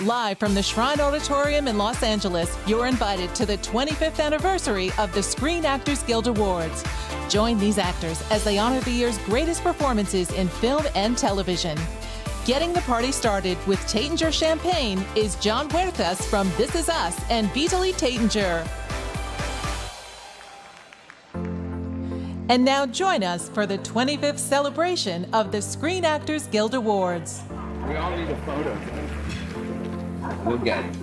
Live from the Shrine Auditorium in Los Angeles, you're invited to the 25th anniversary of the Screen Actors Guild Awards. Join these actors as they honor the year's greatest performances in film and television. Getting the party started with Taittinger Champagne is John Huertas from This Is Us and Vitaly Taittinger. And now join us for the 25th celebration of the Screen Actors Guild Awards. We all need a photo. We'll get it.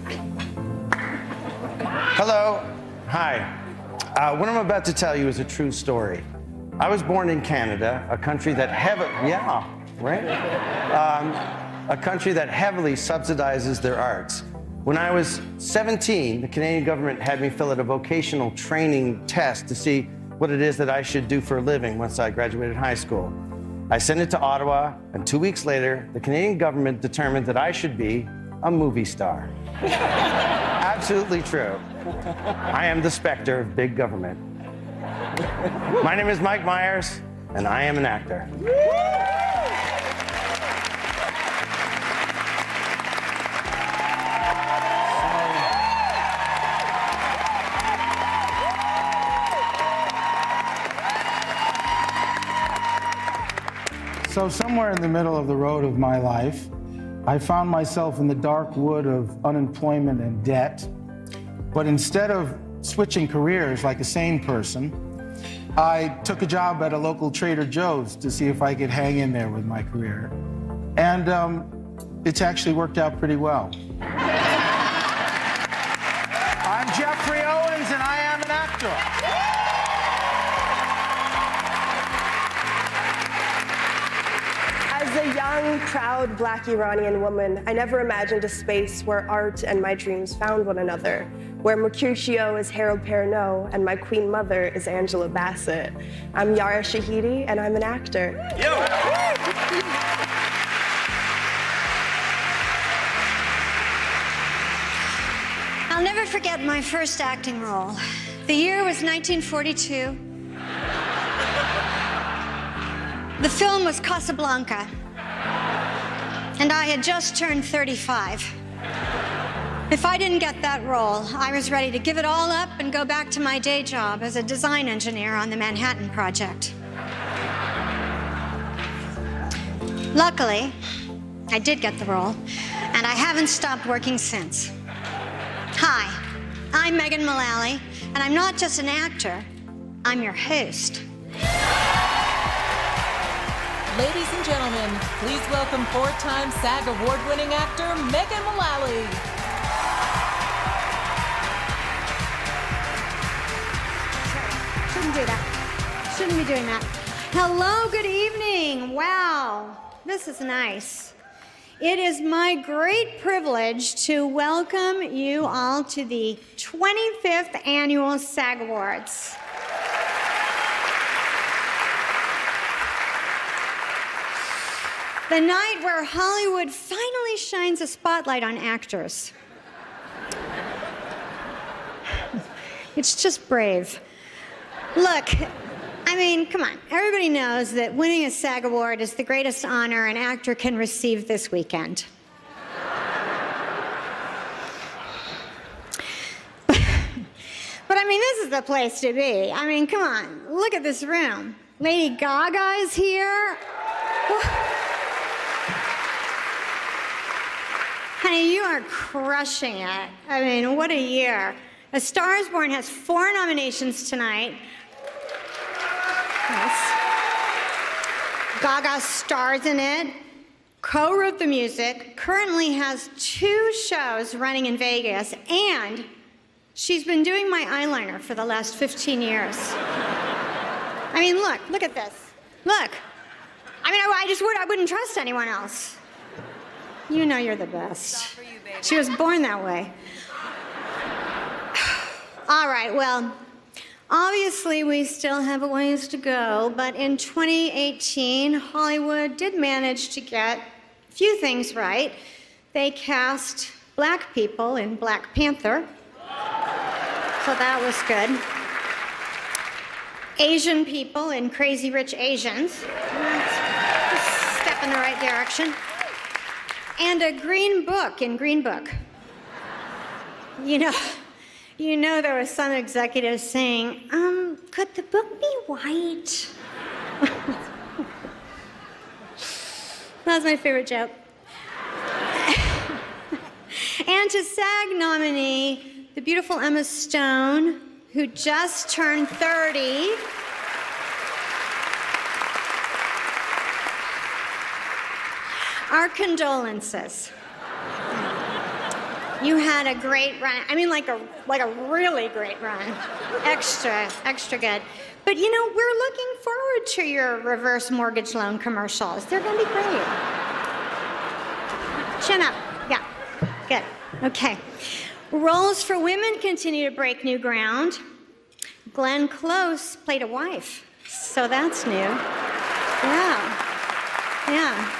Hello. Hi. What I'm about to tell you is a true story. I was born in Canada, a country that a country that heavily subsidizes their arts. When I was 17, the Canadian government had me fill out a vocational training test to see what it is that I should do for a living once I graduated high school. I sent it to Ottawa, and 2 weeks later, the Canadian government determined that I should be a movie star. Absolutely true. I am the specter of big government. My name is Mike Myers, and I am an actor. So somewhere in the middle of the road of my life, I found myself in the dark wood of unemployment and debt. But instead of switching careers like a sane person, I took a job at a local Trader Joe's to see if I could hang in there with my career. And it's actually worked out pretty well. I'm Jeffrey Owens, and I am an actor. As a young, proud Black Iranian woman, I never imagined a space where art and my dreams found one another, where Mercutio is Harold Perrineau and my queen mother is Angela Bassett. I'm Yara Shahidi, and I'm an actor. I'll never forget my first acting role. The year was 1942. The film was Casablanca, and I had just turned 35. If I didn't get that role, I was ready to give it all up and go back to my day job as a design engineer on the Manhattan Project. Luckily, I did get the role, and I haven't stopped working since. Hi, I'm Megan Mullally, and I'm not just an actor, I'm your host. Ladies and gentlemen, please welcome four-time SAG award-winning actor Megan Mullally. Shouldn't do that. Shouldn't be doing that. Hello, good evening. Wow, this is nice. It is my great privilege to welcome you all to the 25th Annual SAG Awards. The night where Hollywood finally shines a spotlight on actors. It's just brave. Look, I mean, come on. Everybody knows that winning a SAG Award is the greatest honor an actor can receive this weekend. But I mean, this is the place to be. I mean, come on. Look at this room. Lady Gaga is here. Honey, you are crushing it. I mean, what a year. A Star is Born has 4 nominations tonight. Yes. Gaga stars in it, co-wrote the music, currently has 2 shows running in Vegas, and she's been doing my eyeliner for the last 15 years. I mean, look at this. Look. I mean, I wouldn't trust anyone else. You know you're the best. For you, baby. She was born that way. All right, well, obviously we still have a ways to go, but in 2018, Hollywood did manage to get a few things right. They cast Black people in Black Panther, so that was good. Asian people in Crazy Rich Asians. That's a step in the right direction. and a green book in Green Book. You know there was some executives saying, could the book be white? That was my favorite joke. And to SAG nominee, the beautiful Emma Stone, who just turned 30. Our condolences. You had a great run. I mean, like a really great run. Extra good. But we're looking forward to your reverse mortgage loan commercials. They're gonna be great. Chin up. Yeah, good. Okay. Roles for women continue to break new ground. Glenn Close played a wife, so that's new. Yeah.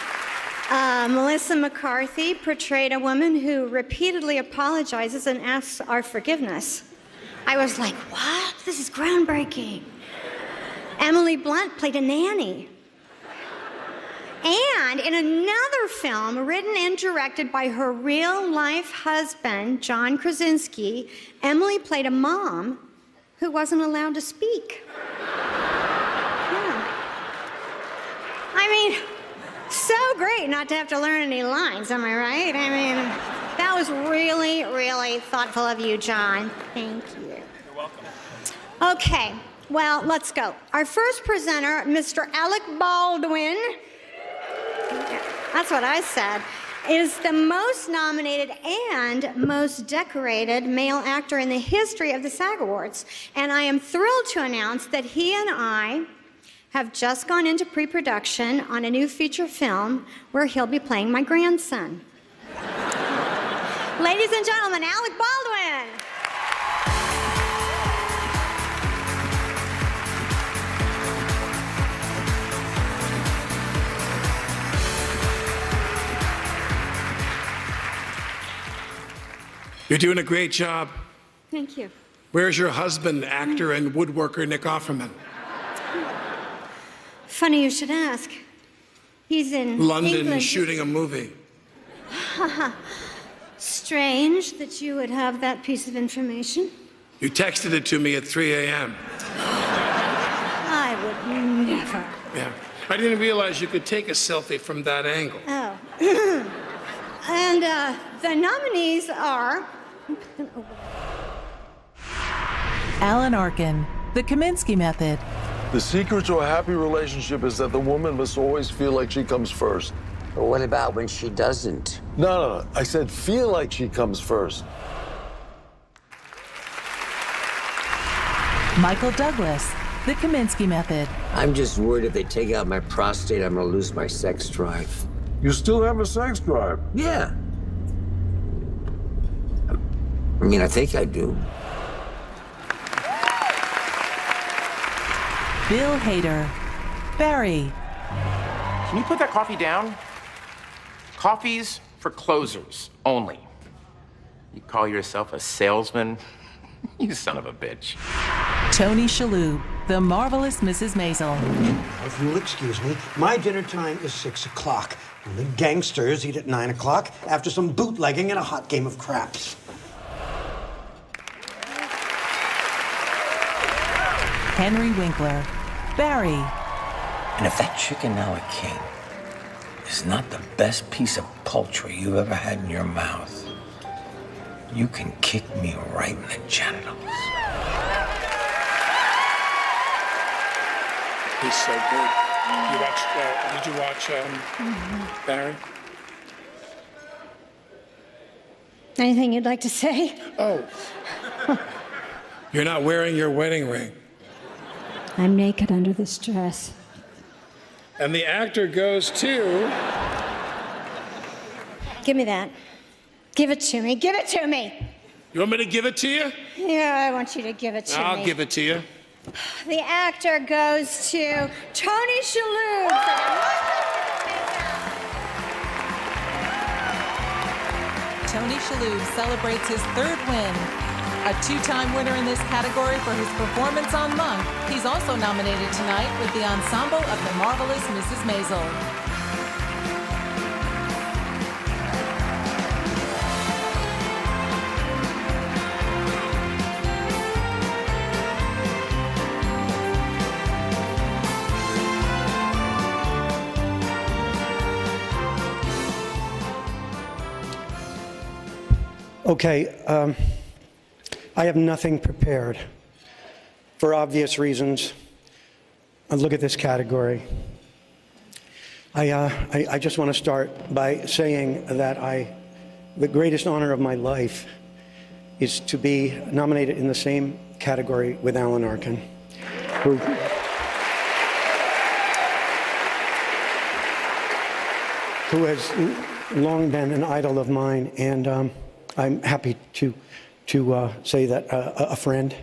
Melissa McCarthy portrayed a woman who repeatedly apologizes and asks our forgiveness. I was like, what? This is groundbreaking. Emily Blunt played a nanny. And in another film written and directed by her real-life husband, John Krasinski, Emily played a mom who wasn't allowed to speak. Yeah. I mean, so great not to have to learn any lines, am I right? I mean, that was really, really thoughtful of you, John. Thank you. You're welcome. Okay, well, let's go. Our first presenter, Mr. Alec Baldwin, that's what I said, is the most nominated and most decorated male actor in the history of the SAG Awards. And I am thrilled to announce that he and I have just gone into pre-production on a new feature film where he'll be playing my grandson. Ladies and gentlemen, Alec Baldwin. You're doing a great job. Thank you. Where's your husband, actor and woodworker Nick Offerman? Funny you should ask. He's in London England. shooting a movie. Strange that you would have that piece of information. You texted it to me at 3 a.m. I would never. Yeah. I didn't realize you could take a selfie from that angle. Oh. And the nominees are... Alan Arkin, The Kaminsky Method. The secret to a happy relationship is that the woman must always feel like she comes first. But what about when she doesn't? No. I said feel like she comes first. Michael Douglas, The Kaminsky Method. I'm just worried if they take out my prostate, I'm gonna lose my sex drive. You still have a sex drive. Yeah. I mean, I think I do. Bill Hader, Barry. Can you put that coffee down? Coffee's for closers only. You call yourself a salesman? You son of a bitch. Tony Shalhoub, The Marvelous Mrs. Maisel. If you'll excuse me, my dinner time is 6 o'clock. And the gangsters eat at 9 o'clock after some bootlegging and a hot game of craps. Henry Winkler, Barry. And if that chicken a la king is not the best piece of poultry you've ever had in your mouth, you can kick me right in the genitals. He's so good. Did you watch Barry? Anything you'd like to say? Oh. You're not wearing your wedding ring. I'm naked under this dress. And the actor goes to... Give me that. Give it to me. Give it to me. You want me to give it to you? Yeah, I want you to give it to me. I'll give it to you. The actor goes to Tony Shalhoub. Tony Shalhoub celebrates his third win. A two-time winner in this category for his performance on Monk, he's also nominated tonight with the ensemble of The Marvelous Mrs. Maisel. Okay, I have nothing prepared for obvious reasons. Look at this category. I just want to start by saying that the greatest honor of my life is to be nominated in the same category with Alan Arkin, who has long been an idol of mine, and I'm happy to say that a friend.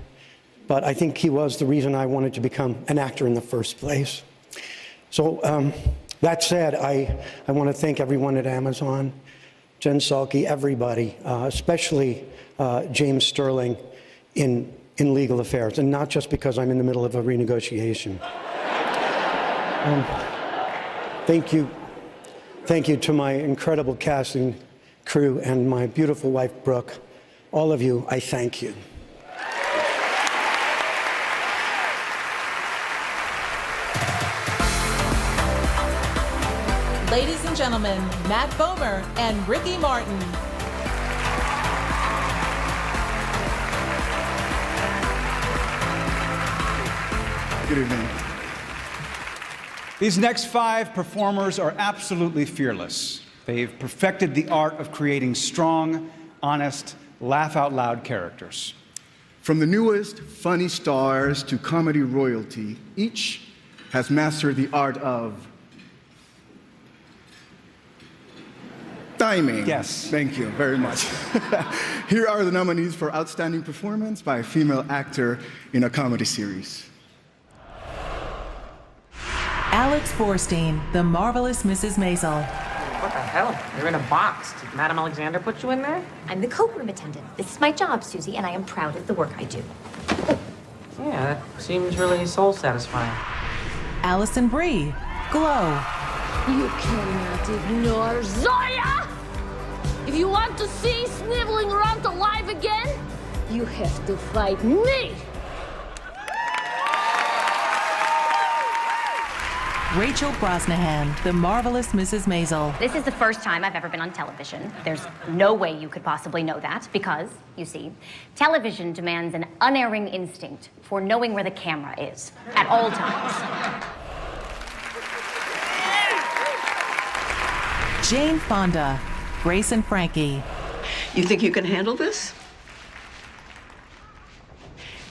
But I think he was the reason I wanted to become an actor in the first place. So that said, I want to thank everyone at Amazon, Jen Salke, everybody, especially James Sterling in legal affairs, and not just because I'm in the middle of a renegotiation. Thank you. Thank you to my incredible casting crew and my beautiful wife, Brooke. All of you, I thank you. Ladies and gentlemen, Matt Bomer and Ricky Martin. Good evening. These next 5 performers are absolutely fearless. They've perfected the art of creating strong, honest, laugh-out-loud characters. From the newest funny stars to comedy royalty, each has mastered the art of timing. Yes. Thank you very much. Here are the nominees for Outstanding Performance by a Female Actor in a Comedy Series. Alex Borstein, The Marvelous Mrs. Maisel. What the hell? You're in a box. Did Madame Alexander put you in there? I'm the coat-room attendant. This is my job, Susie, and I am proud of the work I do. Yeah, that seems really soul-satisfying. Alison Brie, Glow. You cannot ignore Zoya! If you want to see sniveling around alive again, you have to fight me! Rachel Brosnahan, The Marvelous Mrs. Maisel. This is the first time I've ever been on television. There's no way you could possibly know that because, you see, television demands an unerring instinct for knowing where the camera is at all times. Jane Fonda, Grace and Frankie. You think you can handle this?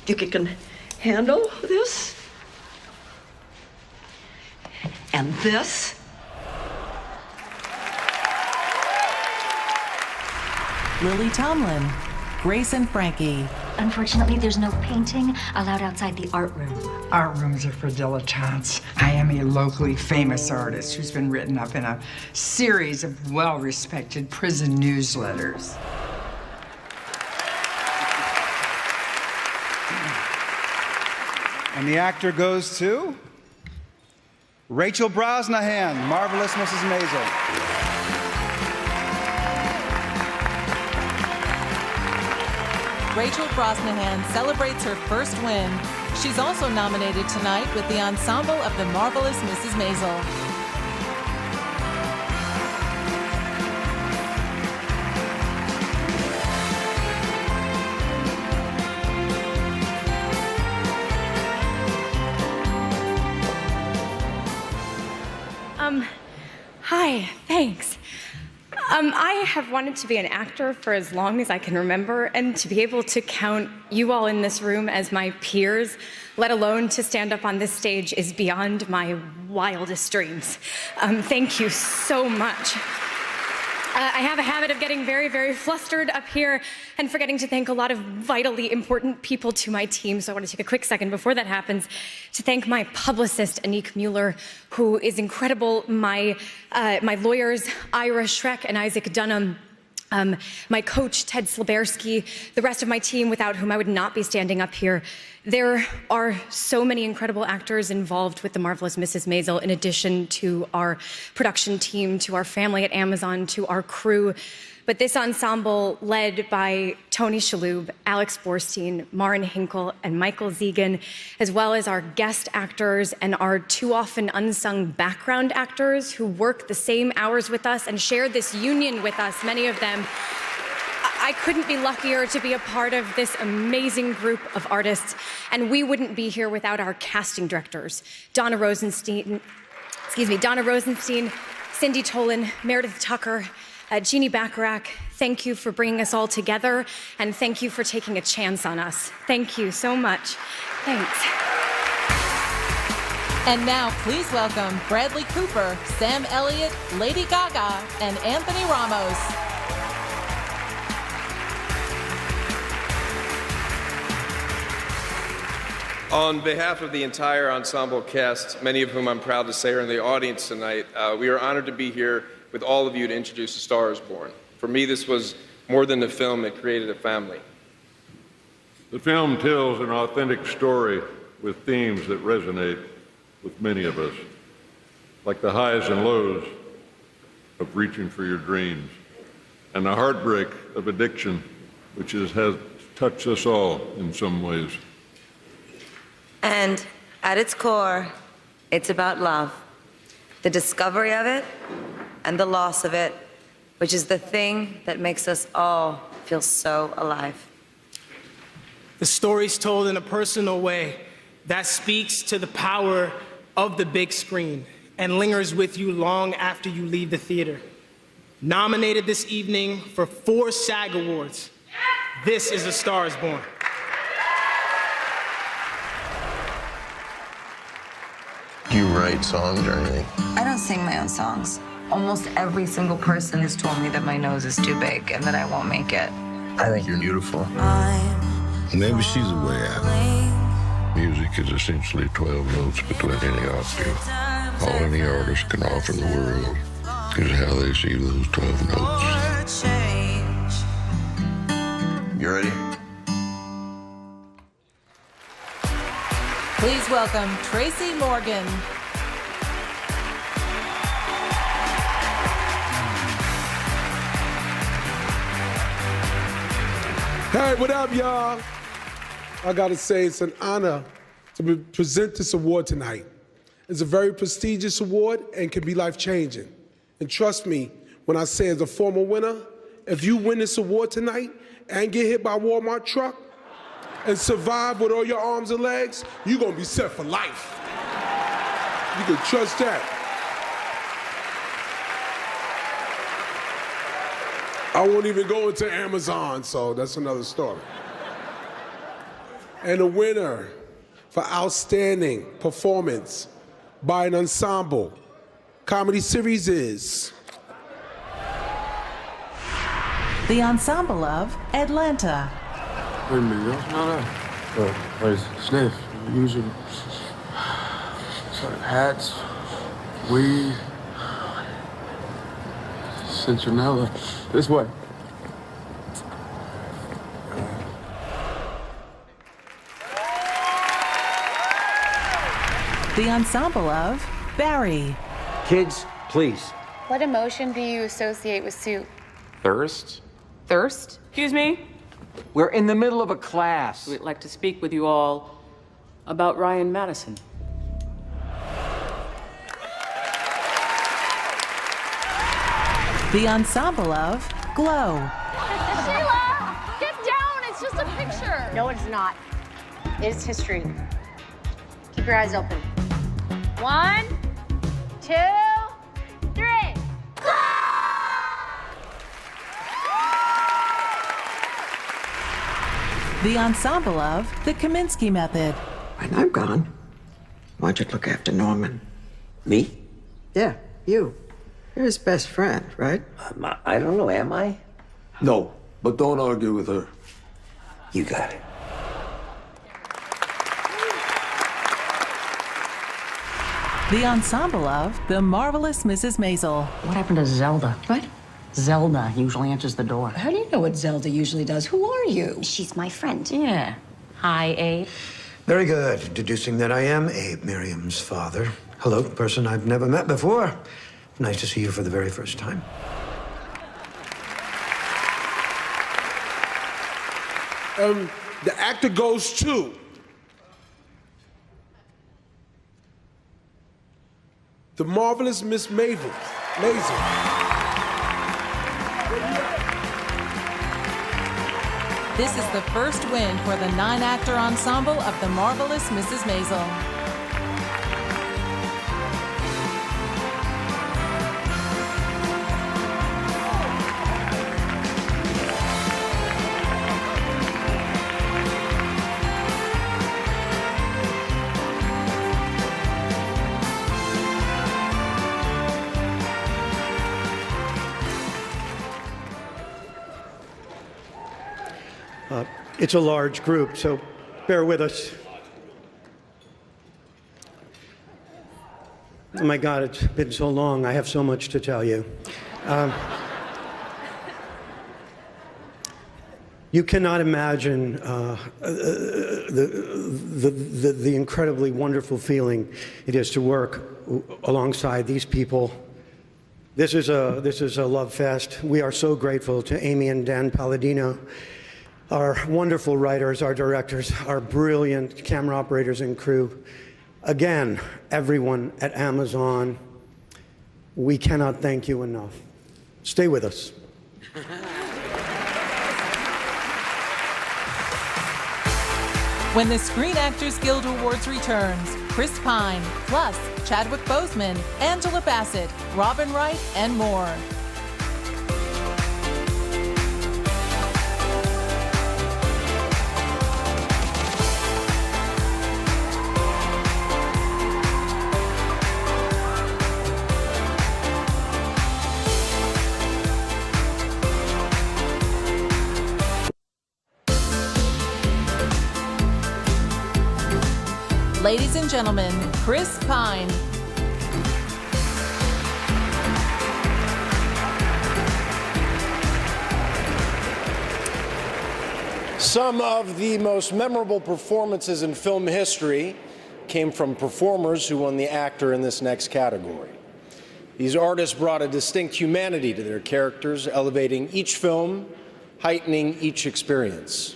You can handle this? And this? Lily Tomlin, Grace and Frankie. Unfortunately, there's no painting allowed outside the art room. Art rooms are for dilettantes. I am a locally famous artist who's been written up in a series of well-respected prison newsletters. And the actor goes to Rachel Brosnahan, Marvelous Mrs. Maisel. Rachel Brosnahan celebrates her first win. She's also nominated tonight with the ensemble of The Marvelous Mrs. Maisel. Hi, thanks. I have wanted to be an actor for as long as I can remember, and to be able to count you all in this room as my peers, let alone to stand up on this stage, is beyond my wildest dreams. Thank you so much. I have a habit of getting very, very flustered up here and forgetting to thank a lot of vitally important people to my team. So I want to take a quick second before that happens to thank my publicist, Anik Mueller, who is incredible, my lawyers, Ira Schreck and Isaac Dunham, my coach, Ted Slabersky, the rest of my team without whom I would not be standing up here. There are so many incredible actors involved with The Marvelous Mrs. Maisel, in addition to our production team, to our family at Amazon, to our crew. But this ensemble, led by Tony Shalhoub, Alex Borstein, Maren Hinkle, and Michael Zegan, as well as our guest actors and our too often unsung background actors who work the same hours with us and share this union with us, many of them, I couldn't be luckier to be a part of this amazing group of artists, and we wouldn't be here without our casting directors, Donna Rosenstein, Cindy Tolan, Meredith Tucker, Jeannie Bacharach. Thank you for bringing us all together, and thank you for taking a chance on us. Thank you so much. Thanks. And now, please welcome Bradley Cooper, Sam Elliott, Lady Gaga, and Anthony Ramos. On behalf of the entire ensemble cast, many of whom I'm proud to say are in the audience tonight, we are honored to be here with all of you to introduce A Star is Born. For me, this was more than a film, it created a family. The film tells an authentic story with themes that resonate with many of us, like the highs and lows of reaching for your dreams, and the heartbreak of addiction, which has touched us all in some ways. And at its core, it's about love, the discovery of it and the loss of it, which is the thing that makes us all feel so alive. The story's told in a personal way that speaks to the power of the big screen and lingers with you long after you leave the theater. Nominated this evening for 4 SAG Awards, this is A Star is Born. Do you write songs or anything? I don't sing my own songs. Almost every single person has told me that my nose is too big and that I won't make it. I think you're beautiful. Maybe she's a way out. Music is essentially 12 notes between any octave. All any artist can offer the world is how they see those 12 notes. You ready? Please welcome Tracy Morgan. Hey, what up, y'all? I gotta say, it's an honor to present this award tonight. It's a very prestigious award and can be life-changing. And trust me when I say, as a former winner, if you win this award tonight and get hit by a Walmart truck and survive with all your arms and legs, you're gonna be set for life. You can trust that. I won't even go into Amazon, so that's another story. And the winner for outstanding performance by an ensemble comedy series is The ensemble of Atlanta. Wait a minute, that's not us. Sniff, usually hats, weed, citronella. This way. The ensemble of Barry. Kids, please. What emotion do you associate with soup? Thirst? Thirst? Excuse me? We're in the middle of a class. We'd like to speak with you all about Ryan Madison. The ensemble of Glow. Sheila! Get down! It's just a picture! No, it's not. It's history. Keep your eyes open. 1, 2, 3. The ensemble of The Kaminsky Method. When I'm gone, why don't you look after Norman? Me? Yeah, you. You're his best friend, right? I don't know, am I? No, but don't argue with her. You got it. The ensemble of The Marvelous Mrs. Maisel. What happened to Zelda? What? Zelda usually answers the door. How do you know what Zelda usually does? Who are you? She's my friend. Yeah. Hi, Abe. Very good. Deducing that I am Abe, Miriam's father. Hello, person I've never met before. Nice to see you for the very first time. The actor goes to The Marvelous Miss Maisel. This is the first win for the 9-actor ensemble of The Marvelous Mrs. Maisel. It's a large group, so bear with us. Oh my God, it's been so long. I have so much to tell you. You cannot imagine the incredibly wonderful feeling it is to work alongside these people. This is a love fest. We are so grateful to Amy and Dan Palladino, our wonderful writers, our directors, our brilliant camera operators and crew. Again, everyone at Amazon, we cannot thank you enough. Stay with us. When the Screen Actors Guild Awards returns, Chris Pine, plus Chadwick Boseman, Angela Bassett, Robin Wright, and more. Ladies and gentlemen, Chris Pine. Some of the most memorable performances in film history came from performers who won the actor in this next category. These artists brought a distinct humanity to their characters, elevating each film, heightening each experience.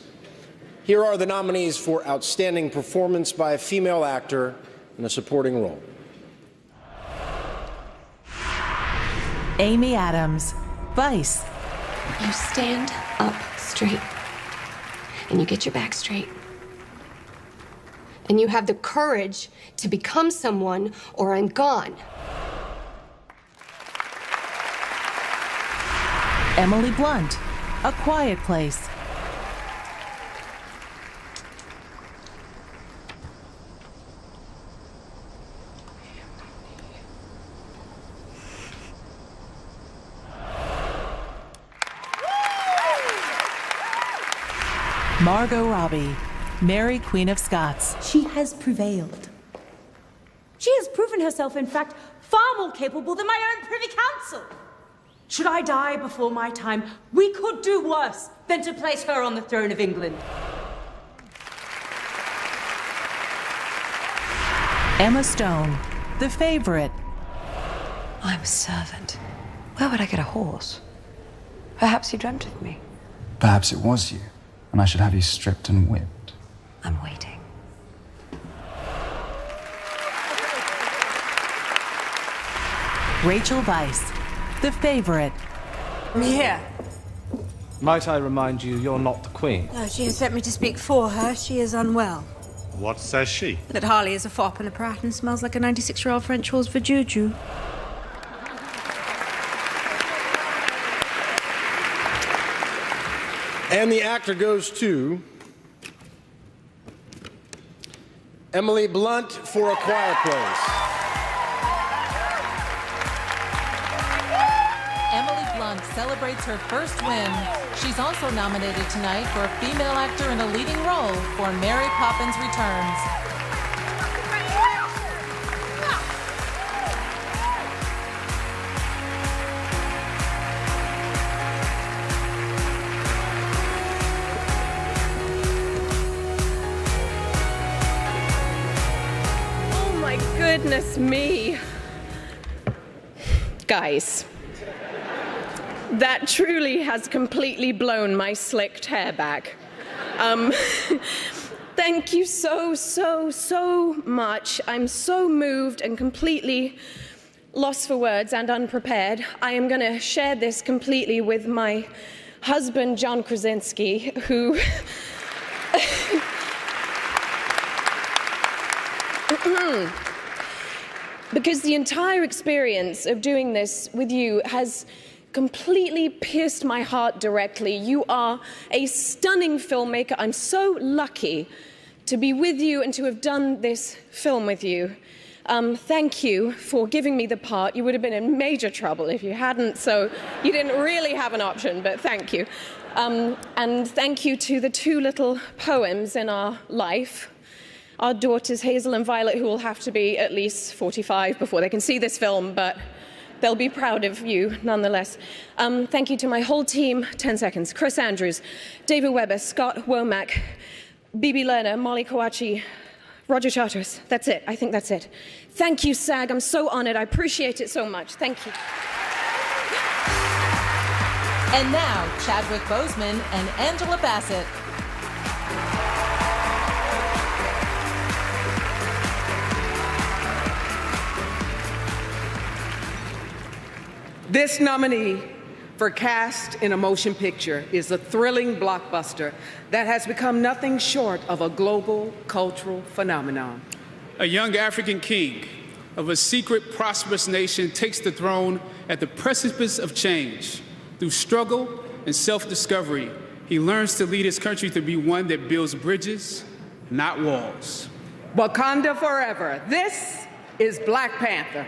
Here are the nominees for Outstanding Performance by a Female Actor in a Supporting Role. Amy Adams, Vice. You stand up straight, and you get your back straight, and you have the courage to become someone, or I'm gone. Emily Blunt, A Quiet Place. Margot Robbie, Mary, Queen of Scots. She has prevailed. She has proven herself, in fact, far more capable than my own Privy Council. Should I die before my time, we could do worse than to place her on the throne of England. Emma Stone, The Favorite. I'm a servant. Where would I get a horse? Perhaps you dreamt of me. Perhaps it was you, and I should have you stripped and whipped. I'm waiting. Rachel Weisz, The Favorite. I'm here. Might I remind you, you're not the Queen? No, she has sent me to speak for her. She is unwell. What says she? That Harley is a fop and a prat and smells like a 96-year-old French horse for juju. And the actor goes to Emily Blunt for A Quiet Place. Emily Blunt celebrates her first win. She's also nominated tonight for a female actor in a leading role for Mary Poppins Returns. Goodness me. Guys, that truly has completely blown my slicked hair back. Thank you so much. I'm so moved and completely lost for words and unprepared. I am going to share this completely with my husband, John Krasinski, who because the entire experience of doing this with you has completely pierced my heart directly. You are a stunning filmmaker. I'm so lucky to be with you and to have done this film with you. Thank you for giving me the part. You would have been in major trouble if you hadn't, so you didn't really have an option, but thank you. And thank you to the two little poems in our life, our daughters Hazel and Violet, who will have to be at least 45 before they can see this film, but they'll be proud of you nonetheless. Thank you to my whole team, 10 seconds. Chris Andrews, David Weber, Scott Womack, Bibi Lerner, Molly Kawachi, Roger Charters. That's it. I think that's it. Thank you, SAG. I'm so honored. I appreciate it so much. Thank you. And now, Chadwick Boseman and Angela Bassett. This nominee for Cast in a Motion Picture is a thrilling blockbuster that has become nothing short of a global cultural phenomenon. A young African king of a secret, prosperous nation takes the throne at the precipice of change. Through struggle and self-discovery, he learns to lead his country to be one that builds bridges, not walls. Wakanda forever. This is Black Panther.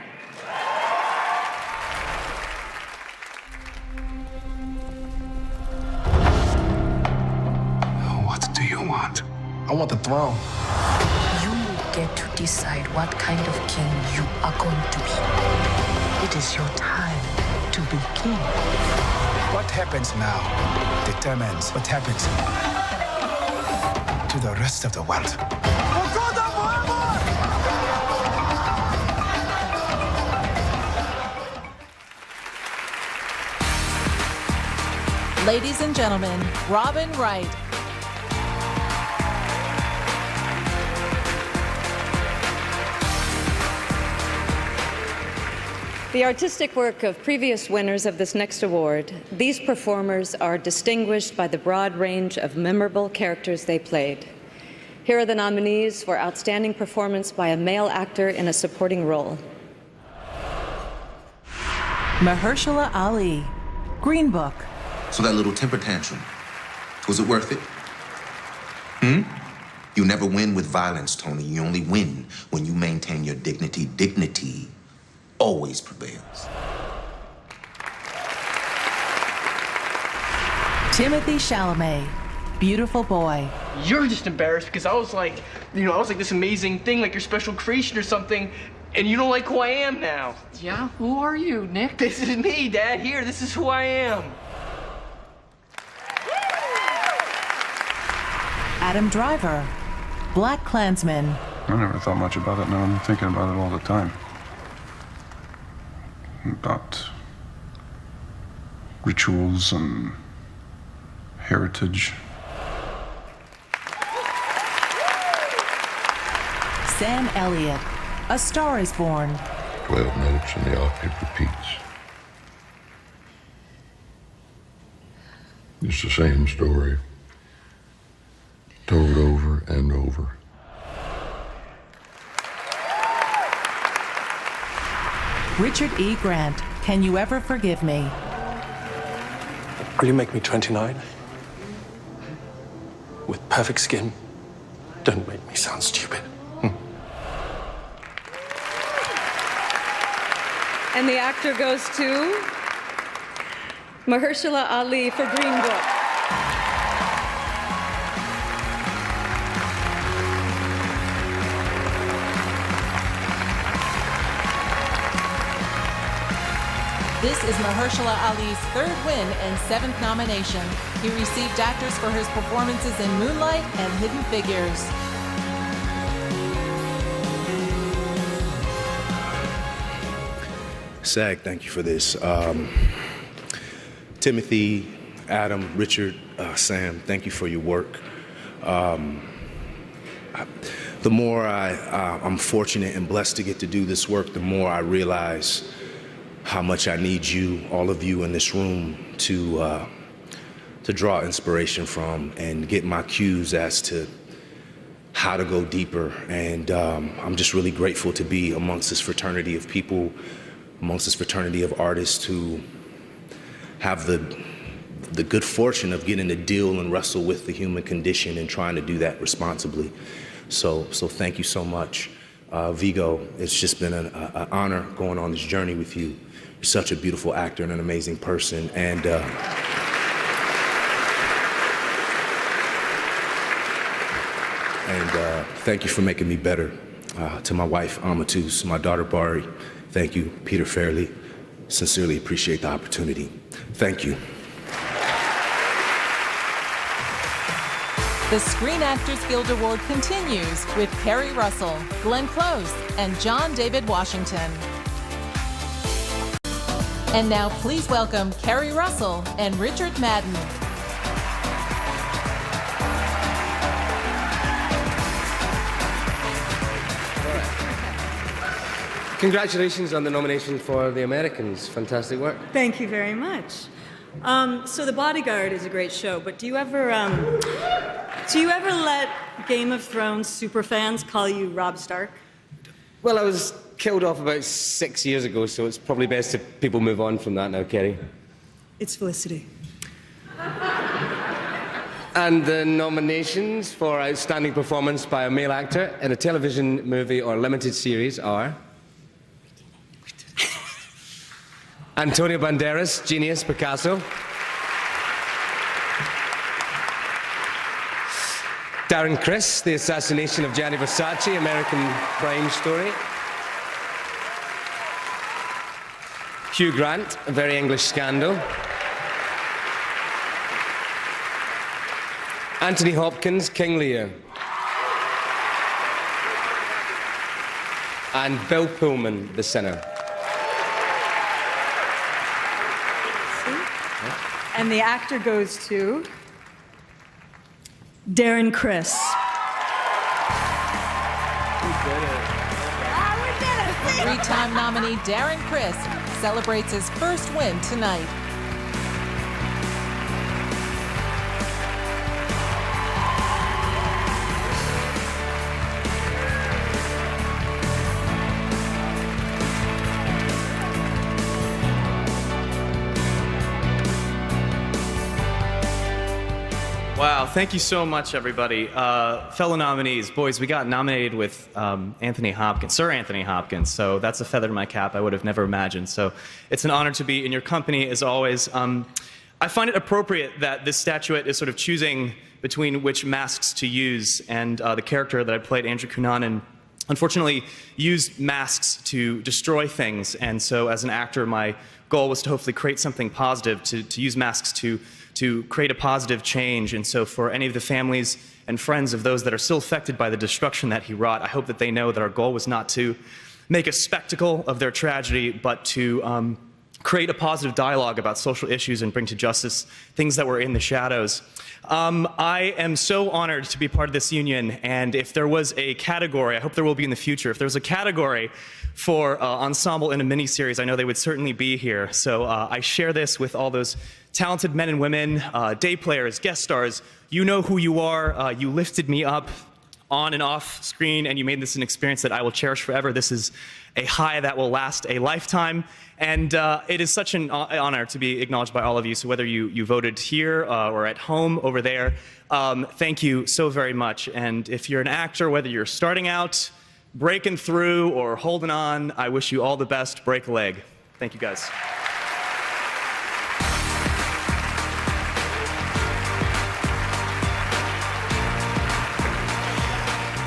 What do you want? I want the throne. You get to decide what kind of king you are going to be. It is your time to be king. What happens now determines what happens to the rest of the world. Ladies and gentlemen, Robin Wright. The artistic work of previous winners of this next award, these performers are distinguished by the broad range of memorable characters they played. Here are the nominees for Outstanding Performance by a Male Actor in a Supporting Role. Mahershala Ali, Green Book. So that little temper tantrum, was it worth it? You never win with violence, Tony. You only win when you maintain your dignity. Dignity always prevails. Timothée Chalamet, Beautiful Boy. You're just embarrassed because I was like this amazing thing, like your special creation or something, and you don't like who I am now. Yeah? Who are you, Nick? This is me, Dad. Here, this is who I am. Adam Driver, Black Klansman. I never thought much about it. Now I'm thinking about it all the time. About rituals and heritage. Sam Elliott, A Star is Born. 12 notes and the octave repeats. It's the same story, told over and over. Richard E. Grant, Can You Ever Forgive Me? Will you make me 29? With perfect skin? Don't make me sound stupid. And the actor goes to Mahershala Ali for Green Book. This is Mahershala Ali's third win and seventh nomination. He received actors for his performances in Moonlight and Hidden Figures. SAG, thank you for this. Timothy, Adam, Richard, Sam, thank you for your work. The more I'm fortunate and blessed to get to do this work, the more I realize how much I need you, all of you in this room, to draw inspiration from and get my cues as to how to go deeper. And I'm just really grateful to be amongst this fraternity of people, amongst this fraternity of artists who have the good fortune of getting to deal and wrestle with the human condition and trying to do that responsibly. So thank you so much. Viggo, it's just been an honor going on this journey with you. You're such a beautiful actor and an amazing person. And thank you for making me better. To my wife, Amatus, my daughter, Bari, thank you. Peter Fairley, sincerely appreciate the opportunity. Thank you. The Screen Actors Guild Award continues with Kerry Russell, Glenn Close, and John David Washington. And now please welcome Kerry Russell and Richard Madden. Congratulations on the nomination for The Americans. Fantastic work. Thank you very much. So The Bodyguard is a great show, but do you ever let Game of Thrones superfans call you Robb Stark? Well, I was killed off about 6 years ago, so it's probably best if people move on from that now, Kerry. It's Felicity. And the nominations for Outstanding Performance by a Male Actor in a Television, Movie or Limited Series are Antonio Banderas, Genius, Picasso. Darren Criss, The Assassination of Gianni Versace, American Crime Story. Hugh Grant, A Very English Scandal. Anthony Hopkins, King Lear. And Bill Pullman, The Sinner. And the actor goes to Darren Criss. Three-time nominee Darren Criss celebrates his first win tonight. Wow, thank you so much, everybody. Fellow nominees, boys, we got nominated with Sir Anthony Hopkins, so that's a feather in my cap I would have never imagined. So it's an honor to be in your company, as always. I find it appropriate that this statuette is sort of choosing between which masks to use, and the character that I played, Andrew Cunanan, unfortunately used masks to destroy things, and so as an actor, my goal was to hopefully create something positive, to use masks to create a positive change. And so for any of the families and friends of those that are still affected by the destruction that he wrought, I hope that they know that our goal was not to make a spectacle of their tragedy, but to create a positive dialogue about social issues and bring to justice things that were in the shadows. I am so honored to be part of this union, and if there was a category, I hope there will be in the future, if there's a category for ensemble in a miniseries, I know they would certainly be here. So I share this with all those talented men and women, day players, guest stars. You know who you are. You lifted me up on and off screen, and you made this an experience that I will cherish forever. This is a high that will last a lifetime, and it is such an honor to be acknowledged by all of you. So whether you voted here or at home over there, thank you so very much. And if you're an actor, whether you're starting out, breaking through, or holding on, I wish you all the best. Break a leg. Thank you, guys.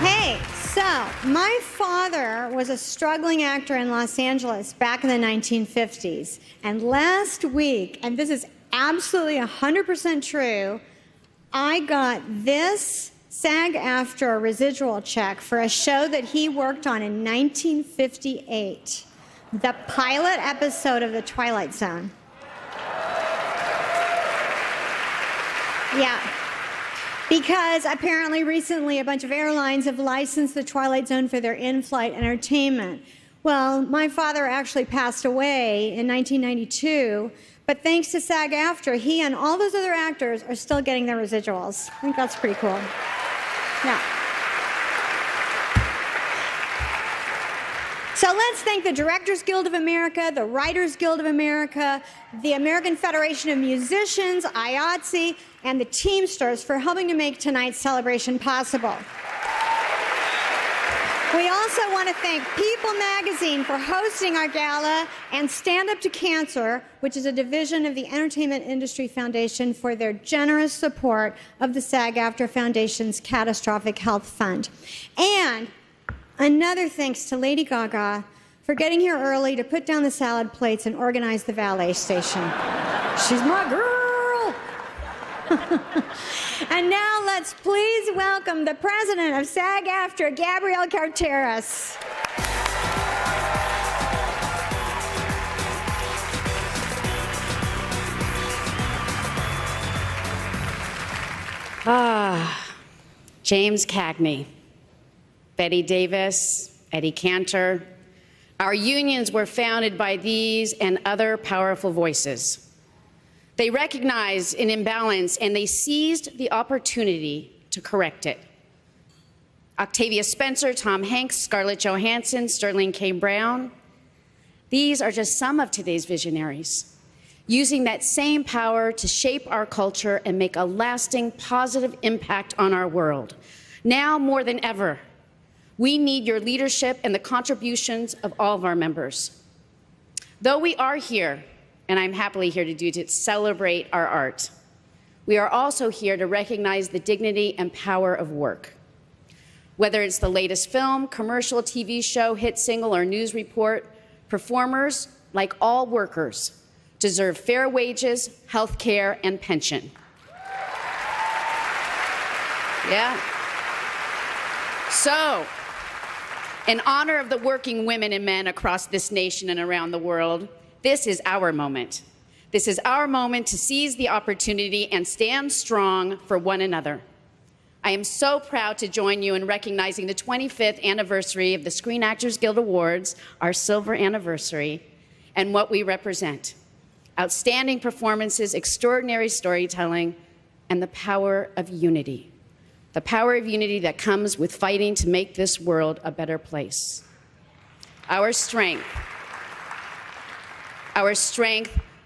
Hey, so my father was a struggling actor in Los Angeles back in the 1950s. And last week, and this is absolutely 100% true, I got this SAG-AFTRA residual check for a show that he worked on in 1958, the pilot episode of The Twilight Zone. Yeah. Because apparently recently a bunch of airlines have licensed The Twilight Zone for their in-flight entertainment. Well, my father actually passed away in 1992, But thanks to SAG-AFTRA, he and all those other actors are still getting their residuals. I think that's pretty cool. Yeah. So let's thank the Directors Guild of America, the Writers Guild of America, the American Federation of Musicians, IATSE, and the Teamsters for helping to make tonight's celebration possible. We also want to thank People Magazine for hosting our gala and Stand Up to Cancer, which is a division of the Entertainment Industry Foundation, for their generous support of the SAG-AFTRA Foundation's Catastrophic Health Fund. And another thanks to Lady Gaga for getting here early to put down the salad plates and organize the valet station. She's my girl. And now let's please welcome the president of SAG-AFTRA, Gabrielle Carteras. James Cagney, Betty Davis, Eddie Cantor. Our unions were founded by these and other powerful voices. They recognized an imbalance and they seized the opportunity to correct it. Octavia Spencer, Tom Hanks, Scarlett Johansson, Sterling K. Brown. These are just some of today's visionaries, using that same power to shape our culture and make a lasting positive impact on our world. Now more than ever, we need your leadership and the contributions of all of our members. Though we are here, and I'm happily here to celebrate our art, we are also here to recognize the dignity and power of work. Whether it's the latest film, commercial, TV show, hit single, or news report, performers, like all workers, deserve fair wages, health care, and pension. Yeah. So, in honor of the working women and men across this nation and around the world, this is our moment. This is our moment to seize the opportunity and stand strong for one another. I am so proud to join you in recognizing the 25th anniversary of the Screen Actors Guild Awards, our silver anniversary, and what we represent. Outstanding performances, extraordinary storytelling, and the power of unity. The power of unity that comes with fighting to make this world a better place. Our strength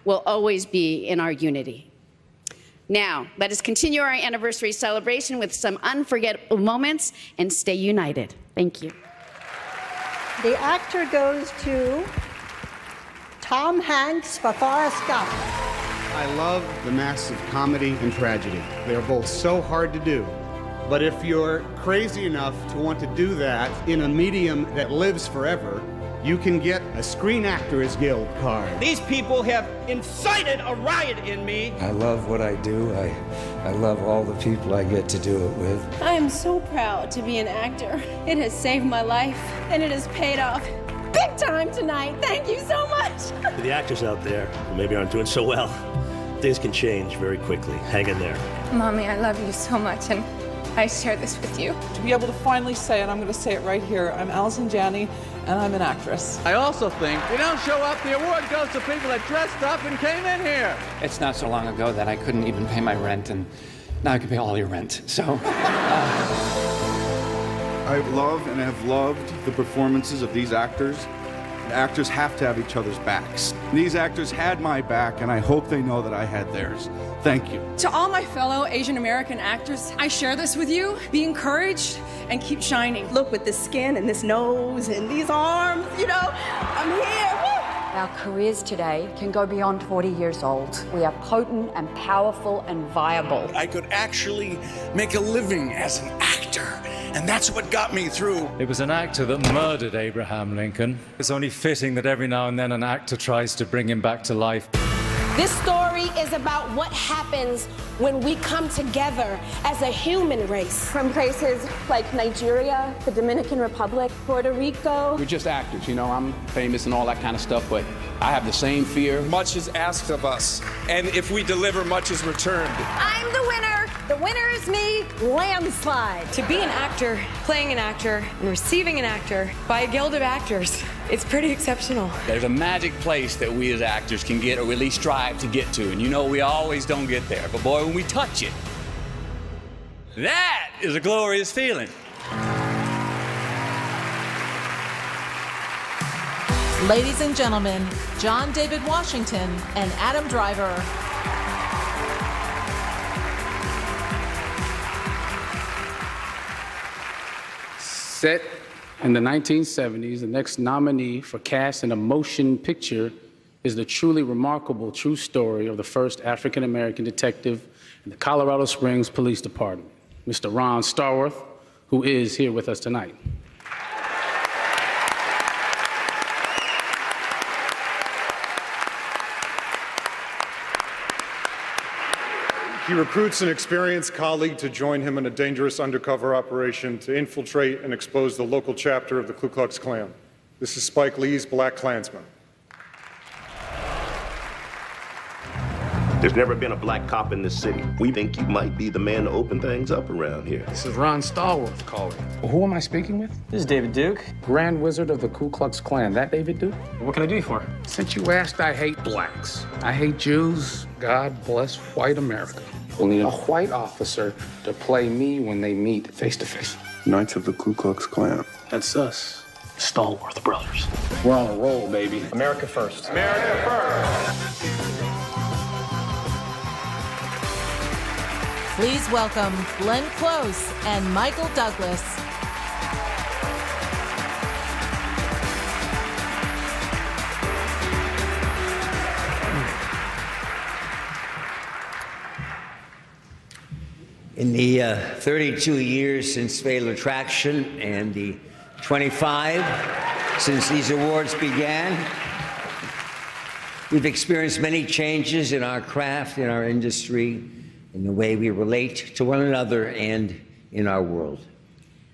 will always be in our unity. Now, let us continue our anniversary celebration with some unforgettable moments and stay united. Thank you. The actor goes to Tom Hanks for Forrest Gump. I love the masks of comedy and tragedy. They are both so hard to do. But if you're crazy enough to want to do that in a medium that lives forever, you can get a Screen Actors Guild card. These people have incited a riot in me. I love what I do. I love all the people I get to do it with. I am so proud to be an actor. It has saved my life, and it has paid off big time tonight. Thank you so much. For the actors out there who maybe aren't doing so well, things can change very quickly. Hang in there. Mommy, I love you so much, and I share this with you. To be able to finally say, and I'm going to say it right here, I'm Allison Janney, and I'm an actress. I also think you don't show up, the award goes to people that dressed up and came in here. It's not so long ago that I couldn't even pay my rent, and now I can pay all your rent, so... I love and have loved the performances of these actors. Actors have to have each other's backs. These actors had my back, and I hope they know that I had theirs. Thank you. To all my fellow Asian American actors, I share this with you. Be encouraged and keep shining. Look, with this skin and this nose and these arms, you know, I'm here. Woo! Our careers today can go beyond 40 years old. We are potent and powerful and viable. I could actually make a living as an actor. And that's what got me through. It was an actor that murdered Abraham Lincoln. It's only fitting that every now and then an actor tries to bring him back to life. This story is about what happens when we come together as a human race. From places like Nigeria, the Dominican Republic, Puerto Rico. We're just actors, you know, I'm famous and all that kind of stuff, but I have the same fear. Much is asked of us, and if we deliver, much is returned. I'm the winner. The winner is me, landslide. To be an actor, playing an actor, and receiving an actor by a guild of actors, it's pretty exceptional. There's a magic place that we as actors can get, or at least strive to get to. And you know, we always don't get there. But boy, when we touch it, that is a glorious feeling. Ladies and gentlemen, John David Washington and Adam Driver. Set in the 1970s, the next nominee for cast in a motion picture is the truly remarkable true story of the first African-American detective in the Colorado Springs Police Department, Mr. Ron Starworth, who is here with us tonight. He recruits an experienced colleague to join him in a dangerous undercover operation to infiltrate and expose the local chapter of the Ku Klux Klan. This is Spike Lee's Black Klansman. There's never been a black cop in this city. We think you might be the man to open things up around here. This is Ron Starworth calling. Well, who am I speaking with? This is David Duke. Grand Wizard of the Ku Klux Klan. That David Duke? What can I do you for? Since you asked, I hate blacks. I hate Jews. God bless white America. We'll need a white officer to play me when they meet face to face. Knights of the Ku Klux Klan. That's us. Stallworth Brothers. We're on a roll, baby. America first. America first. Please welcome Glenn Close and Michael Douglas. In the 32 years since Fatal Attraction and the 25 since these awards began, we've experienced many changes in our craft, in our industry, in the way we relate to one another and in our world.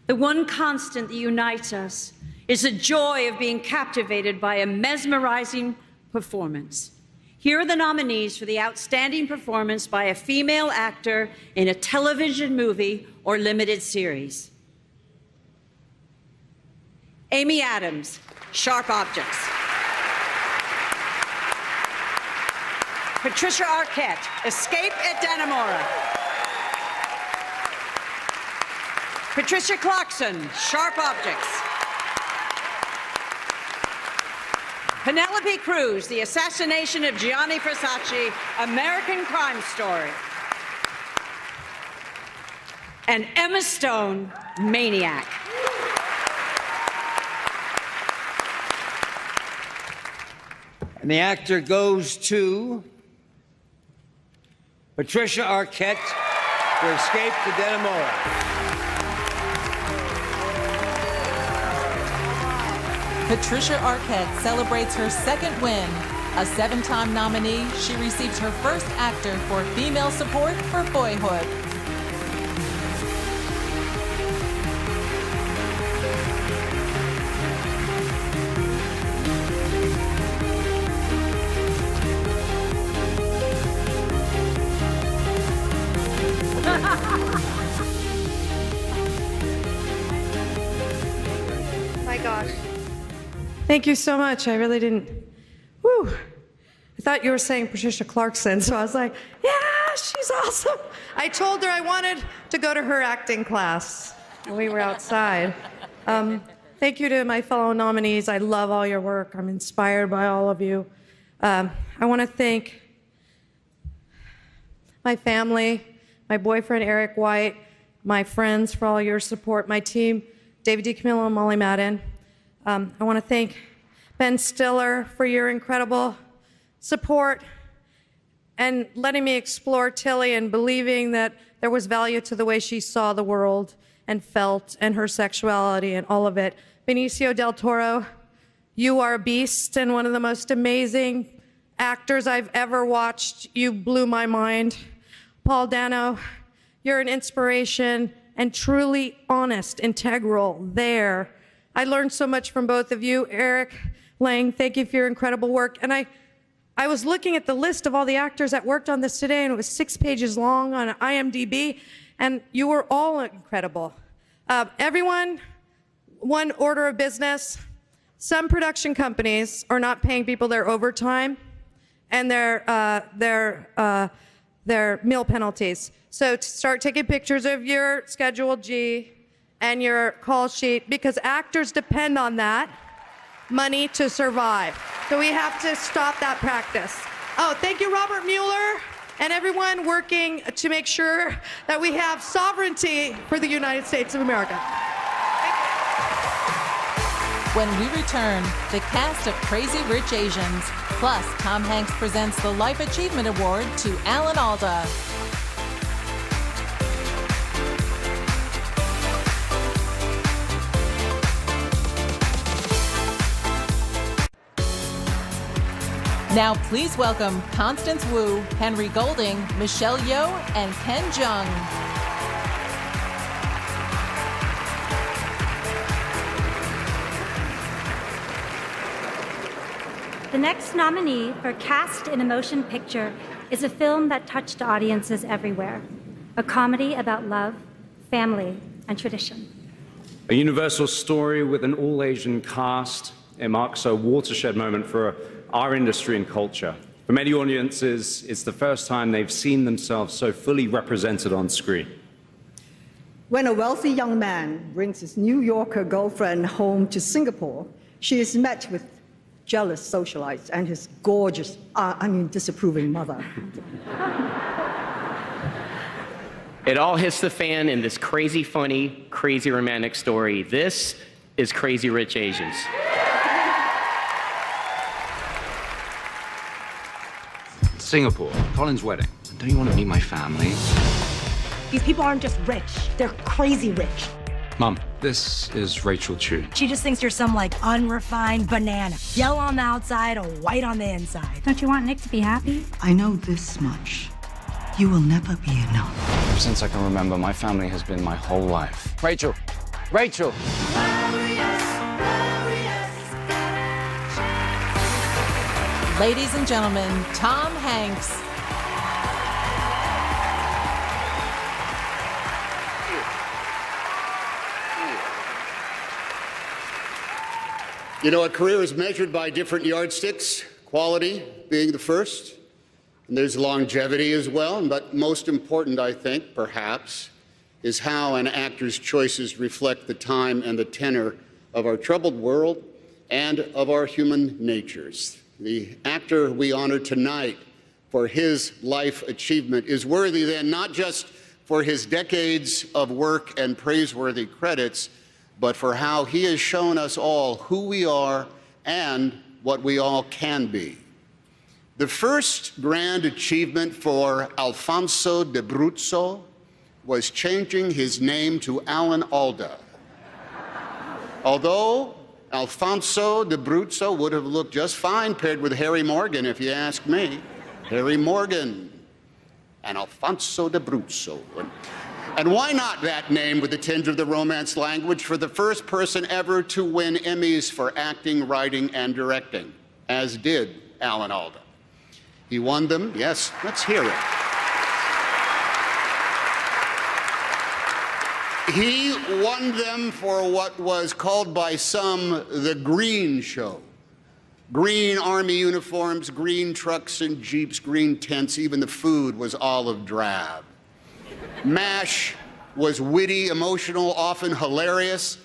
The one constant that unites us is the joy of being captivated by a mesmerizing performance. Here are the nominees for the outstanding performance by a female actor in a television movie or limited series. Amy Adams, Sharp Objects. Patricia Arquette, Escape at Dannemora. Patricia Clarkson, Sharp Objects. Penelope Cruz, The Assassination of Gianni Versace, American Crime Story. And Emma Stone, Maniac. And the actor goes to Patricia Arquette for Escape to Dannemora. Patricia Arquette celebrates her second win. A 7-time nominee, she received her first actor for female support for Boyhood. My gosh. Thank you so much. I really didn't. Whew. I thought you were saying Patricia Clarkson, so I was like, yeah, she's awesome. I told her I wanted to go to her acting class when we were outside. Thank you to my fellow nominees. I love all your work. I'm inspired by all of you. I want to thank my family, my boyfriend, Eric White, my friends for all your support, my team, David DiCamillo and Molly Madden. I want to thank Ben Stiller for your incredible support and letting me explore Tilly and believing that there was value to the way she saw the world and felt and her sexuality and all of it. Benicio del Toro, you are a beast and one of the most amazing actors I've ever watched. You blew my mind. Paul Dano, you're an inspiration and truly honest, integral there. I learned so much from both of you. Eric Lang, thank you for your incredible work. And I I was looking at the list of all the actors that worked on this today, and it was 6 pages long on IMDb, and you were all incredible. Everyone, one order of business. Some production companies are not paying people their overtime and their meal penalties. So start taking pictures of your Schedule G and your call sheet, because actors depend on that money to survive. So we have to stop that practice. Oh, thank you, Robert Mueller, and everyone working to make sure that we have sovereignty for the United States of America. When we return, the cast of Crazy Rich Asians, plus Tom Hanks presents the Life Achievement Award to Alan Alda. Now please welcome Constance Wu, Henry Golding, Michelle Yeoh, and Ken Jeong. The next nominee for Cast in a Motion Picture is a film that touched audiences everywhere, a comedy about love, family, and tradition. A universal story with an all-Asian cast, it marks a watershed moment for our industry and culture. For many audiences, it's the first time they've seen themselves so fully represented on screen. When a wealthy young man brings his New Yorker girlfriend home to Singapore, she is met with jealous socialites and his gorgeous, disapproving mother. It all hits the fan in this crazy funny, crazy romantic story. This is Crazy Rich Asians. Singapore, Colin's wedding. Don't you want to meet my family? These people aren't just rich, they're crazy rich. Mom, this is Rachel Chu. She just thinks you're some, like, unrefined banana. Yellow on the outside or white on the inside. Don't you want Nick to be happy? I know this much. You will never be enough. Ever since I can remember, my family has been my whole life. Rachel! Rachel! Ladies and gentlemen, Tom Hanks. You know, a career is measured by different yardsticks, quality being the first, and there's longevity as well. But most important, I think, perhaps, is how an actor's choices reflect the time and the tenor of our troubled world and of our human natures. The actor we honor tonight for his life achievement is worthy then not just for his decades of work and praiseworthy credits, but for how he has shown us all who we are and what we all can be. The first grand achievement for Alfonso de Abruzzo was changing his name to Alan Alda. Although Alfonso de Abruzzo would have looked just fine paired with Harry Morgan, if you ask me. Harry Morgan and Alfonso de Abruzzo. And why not that name with a tinge of the Romance language for the first person ever to win Emmys for acting, writing, and directing, as did Alan Alda. He won them, yes, let's hear it. He won them for what was called by some the Green Show. Green army uniforms, green trucks and jeeps, green tents, even the food was olive drab. MASH was witty, emotional, often hilarious,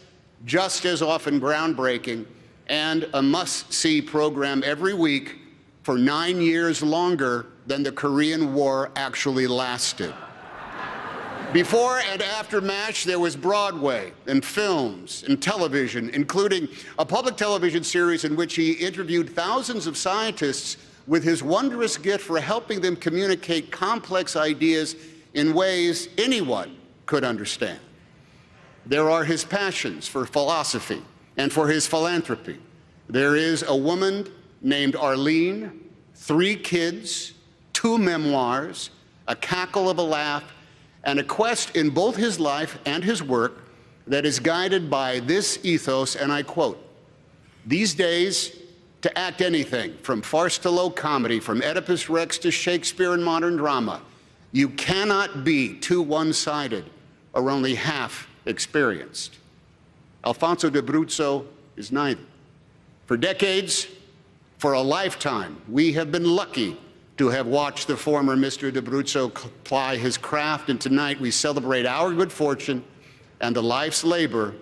just as often groundbreaking, and a must-see program every week for 9 years longer than the Korean War actually lasted. Before and after MASH, there was Broadway and films and television, including a public television series in which he interviewed thousands of scientists with his wondrous gift for helping them communicate complex ideas in ways anyone could understand. There are his passions for philosophy and for his philanthropy. There is a woman named Arlene, 3 kids, 2 memoirs, a cackle of a laugh, and a quest in both his life and his work that is guided by this ethos, and I quote, "These days, to act anything, from farce to low comedy, from Oedipus Rex to Shakespeare and modern drama. You cannot be too one-sided or only half experienced. Alfonso de Abruzzo is neither. For decades, for a lifetime, we have been lucky to have watched the former Mr. de Abruzzo ply his craft, and tonight we celebrate our good fortune and the life's labor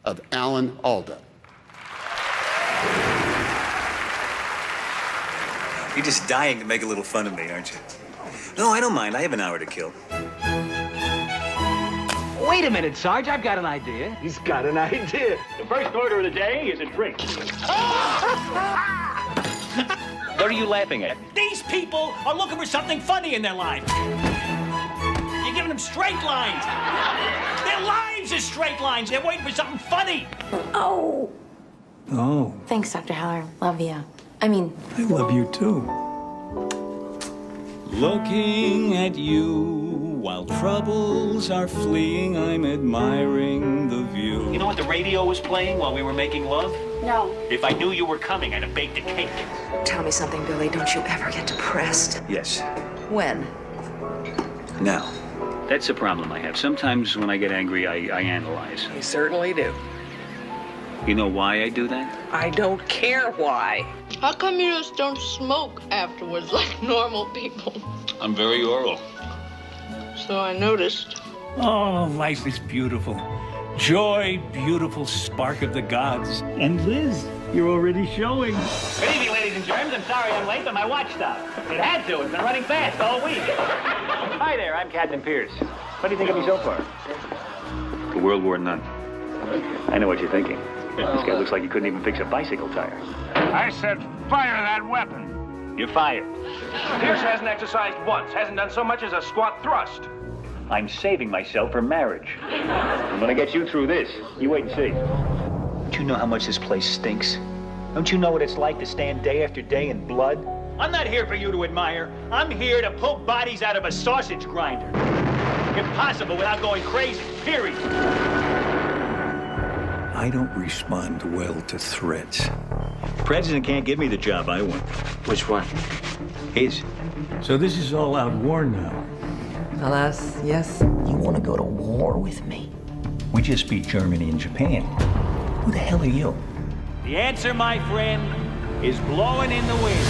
of Alan Alda. You're just dying to make a little fun of me, aren't you? No, I don't mind. I have an hour to kill. Wait a minute, Sarge. I've got an idea. He's got an idea. The first order of the day is a drink. What are you laughing at? These people are looking for something funny in their life. You're giving them straight lines. Their lives are straight lines. They're waiting for something funny. Oh. Oh, Thanks, Dr. Heller. Love you. I mean, I love you too. Looking at you while troubles are fleeing, I'm admiring the view. You know what the radio was playing while we were making love? no. If I knew you were coming, I'd have baked a cake. Tell me something, Billy. Don't you ever get depressed? Yes. When? Now. That's the problem I have. Sometimes when I get angry, I analyze. You certainly do. You know why I do that? I don't care why. How come you just don't smoke afterwards like normal people? I'm very oral. So I noticed. Oh, life is beautiful. Joy, beautiful spark of the gods. And Liz, you're already showing. Good evening, ladies and germs. I'm sorry I'm late, but my watch stopped. It had to. It's been running fast all week. Hi there, I'm Captain Pierce. What do you think of me so far? The World War None. I know what you're thinking. This guy looks like he couldn't even fix a bicycle tire. I said fire that weapon. You're fired. Pierce hasn't exercised once, hasn't done so much as a squat thrust. I'm saving myself for marriage. I'm gonna get you through this. You wait and see. Don't you know how much this place stinks? Don't you know what it's like to stand day after day in blood? I'm not here for you to admire. I'm here to pull bodies out of a sausage grinder. Impossible without going crazy, period. I don't respond well to threats. The president can't give me the job I want. Which one? His. So this is all out war now. Alas, yes. You want to go to war with me? We just beat Germany and Japan. Who the hell are you? The answer, my friend, is blowing in the wind.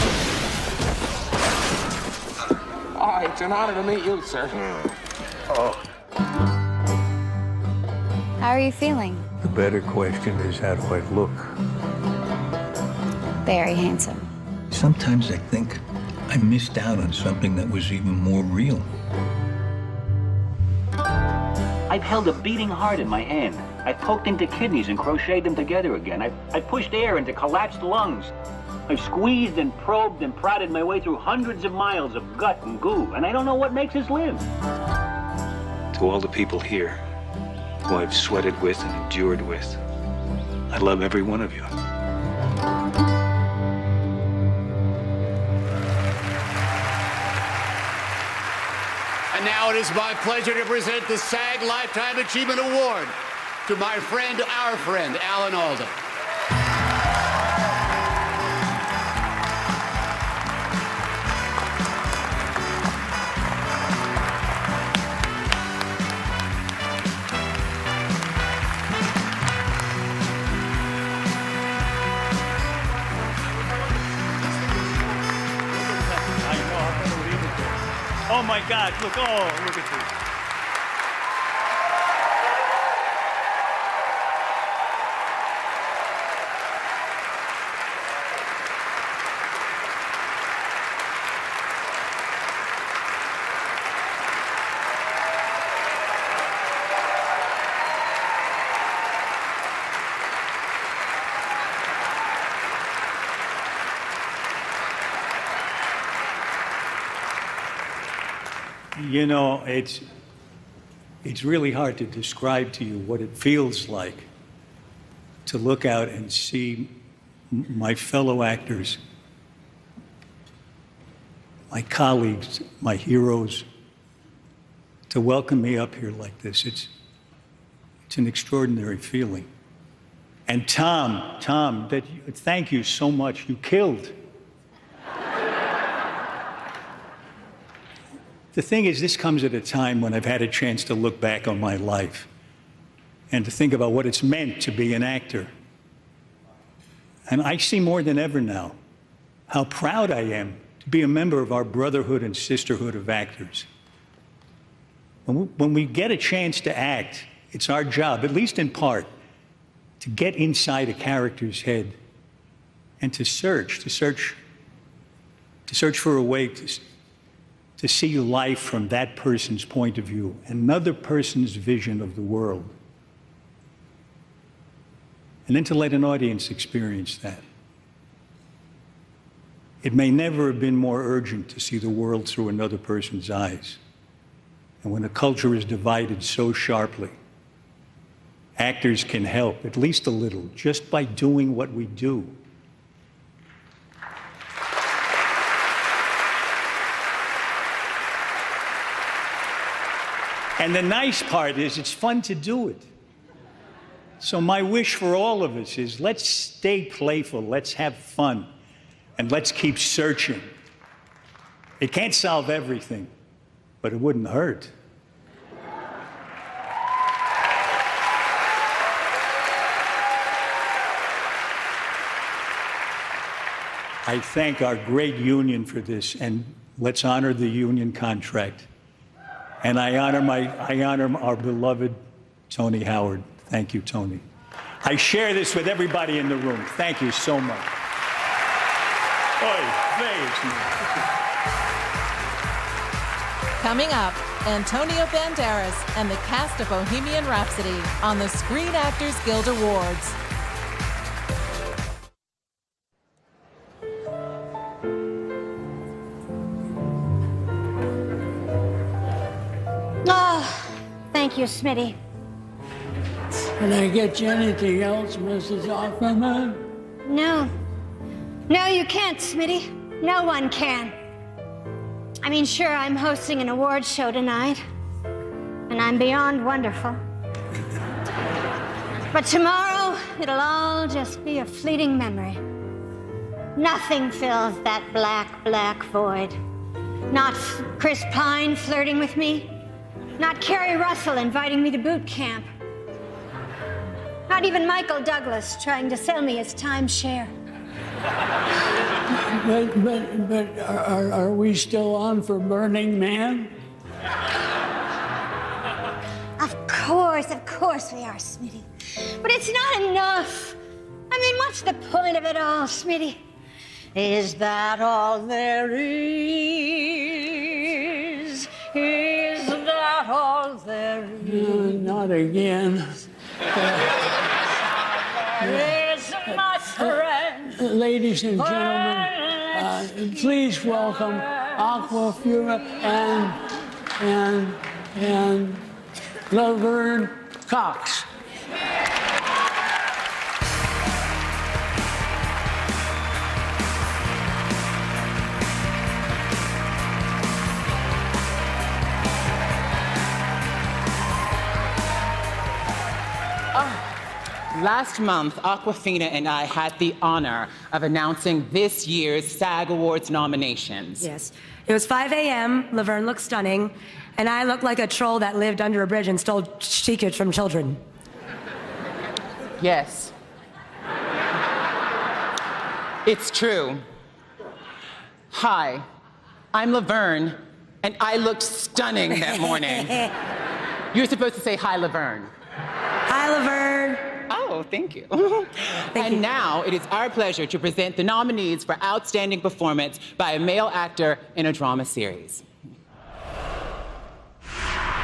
Oh, it's an honor to meet you, sir. Oh. How are you feeling? The better question is, how do I look? Very handsome. Sometimes I think I missed out on something that was even more real. I've held a beating heart in my hand. I poked into kidneys and crocheted them together again. I pushed air into collapsed lungs. I've squeezed and probed and prodded my way through hundreds of miles of gut and goo, and I don't know what makes us live. To all the people here who I've sweated with and endured with, I love every one of you. And now it is my pleasure to present the SAG Lifetime Achievement Award to my friend, our friend, Alan Alda. Oh my God, look, oh, look at this. You know, it's really hard to describe to you what it feels like to look out and see my fellow actors, my colleagues, my heroes, to welcome me up here like this. It's an extraordinary feeling. And Tom, thank you so much. You killed. The thing is, this comes at a time when I've had a chance to look back on my life and to think about what it's meant to be an actor. And I see more than ever now how proud I am to be a member of our brotherhood and sisterhood of actors. When we get a chance to act, it's our job, at least in part, to get inside a character's head and to search for a way to see life from that person's point of view, another person's vision of the world. And then to let an audience experience that. It may never have been more urgent to see the world through another person's eyes. And when a culture is divided so sharply, actors can help, at least a little, just by doing what we do. And the nice part is it's fun to do it. So my wish for all of us is let's stay playful, let's have fun, and let's keep searching. It can't solve everything, but it wouldn't hurt. I thank our great union for this, and let's honor the union contract. And I honor our beloved Tony Howard. Thank you, Tony. I share this with everybody in the room. Thank you so much. Coming up, Antonio Banderas and the cast of Bohemian Rhapsody on the Screen Actors Guild Awards. Oh, thank you, Smitty. Can I get you anything else, Mrs. Offerman? No. No, you can't, Smitty. No one can. I mean, sure, I'm hosting an awards show tonight, and I'm beyond wonderful. But tomorrow, it'll all just be a fleeting memory. Nothing fills that black, black void. Not Chris Pine flirting with me. Not Kerry Russell inviting me to boot camp. Not even Michael Douglas trying to sell me his timeshare. But are we still on for Burning Man? Of course we are, Smitty. But it's not enough. I mean, what's the point of it all, Smitty? Is that all there is? Is that all there is? Not again. Is my friend. Ladies and gentlemen, please welcome Aquafina and Laverne Cox. Last month, Aquafina and I had the honor of announcing this year's SAG Awards nominations. Yes. It was 5 a.m., Laverne looked stunning, and I looked like a troll that lived under a bridge and stole secrets from children. Yes. It's true. Hi, I'm Laverne, and I looked stunning that morning. You're supposed to say hi, Laverne. Hi, Laverne. Oh, thank you. And now it is our pleasure to present the nominees for Outstanding Performance by a Male Actor in a Drama Series.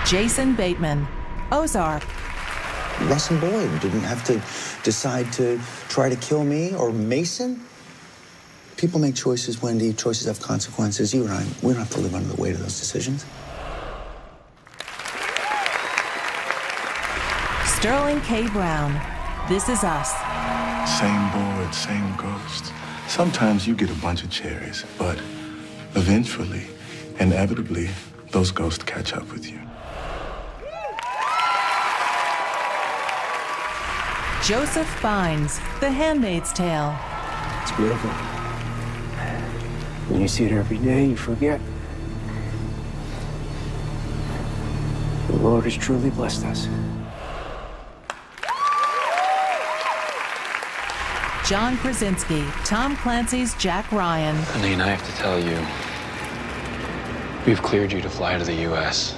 Jason Bateman, Ozark. Russ and Boyd didn't have to decide to try to kill me or Mason. People make choices, Wendy. Choices have consequences. You and I, we don't have to live under the weight of those decisions. Sterling K. Brown, This Is Us. Same board, same ghost. Sometimes you get a bunch of cherries, but eventually, inevitably, those ghosts catch up with you. Joseph Fiennes, The Handmaid's Tale. It's beautiful. When you see it every day, you forget. The Lord has truly blessed us. John Krasinski, Tom Clancy's Jack Ryan. Aline, I have to tell you, we've cleared you to fly to the U.S.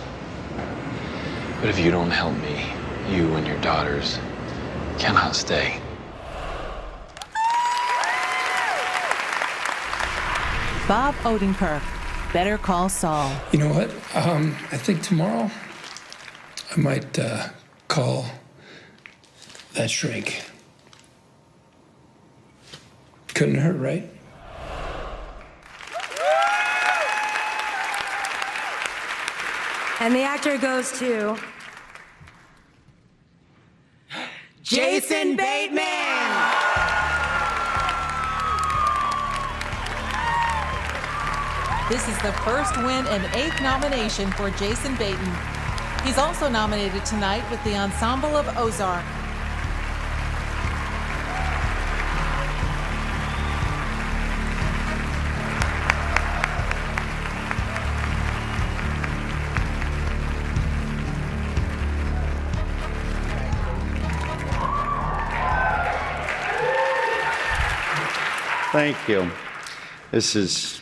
But if you don't help me, you and your daughters cannot stay. Bob Odenkirk, Better Call Saul. You know what? I think tomorrow I might call that shrink. Couldn't hurt, right? And the actor goes to Jason Bateman. This is the first win and 8th nomination for Jason Bateman. He's also nominated tonight with the ensemble of Ozark. Thank you. This is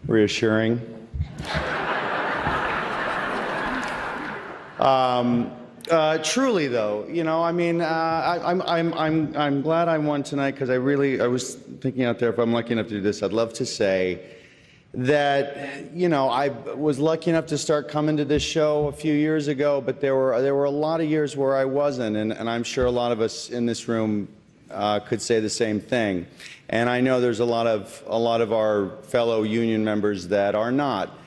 reassuring. Truly, though, you know, I mean, I'm glad I won tonight because I was thinking out there, if I'm lucky enough to do this, I'd love to say that, you know, I was lucky enough to start coming to this show a few years ago, but there were a lot of years where I wasn't, and I'm sure a lot of us in this room could say the same thing. And I know there's a lot of our fellow union members that are not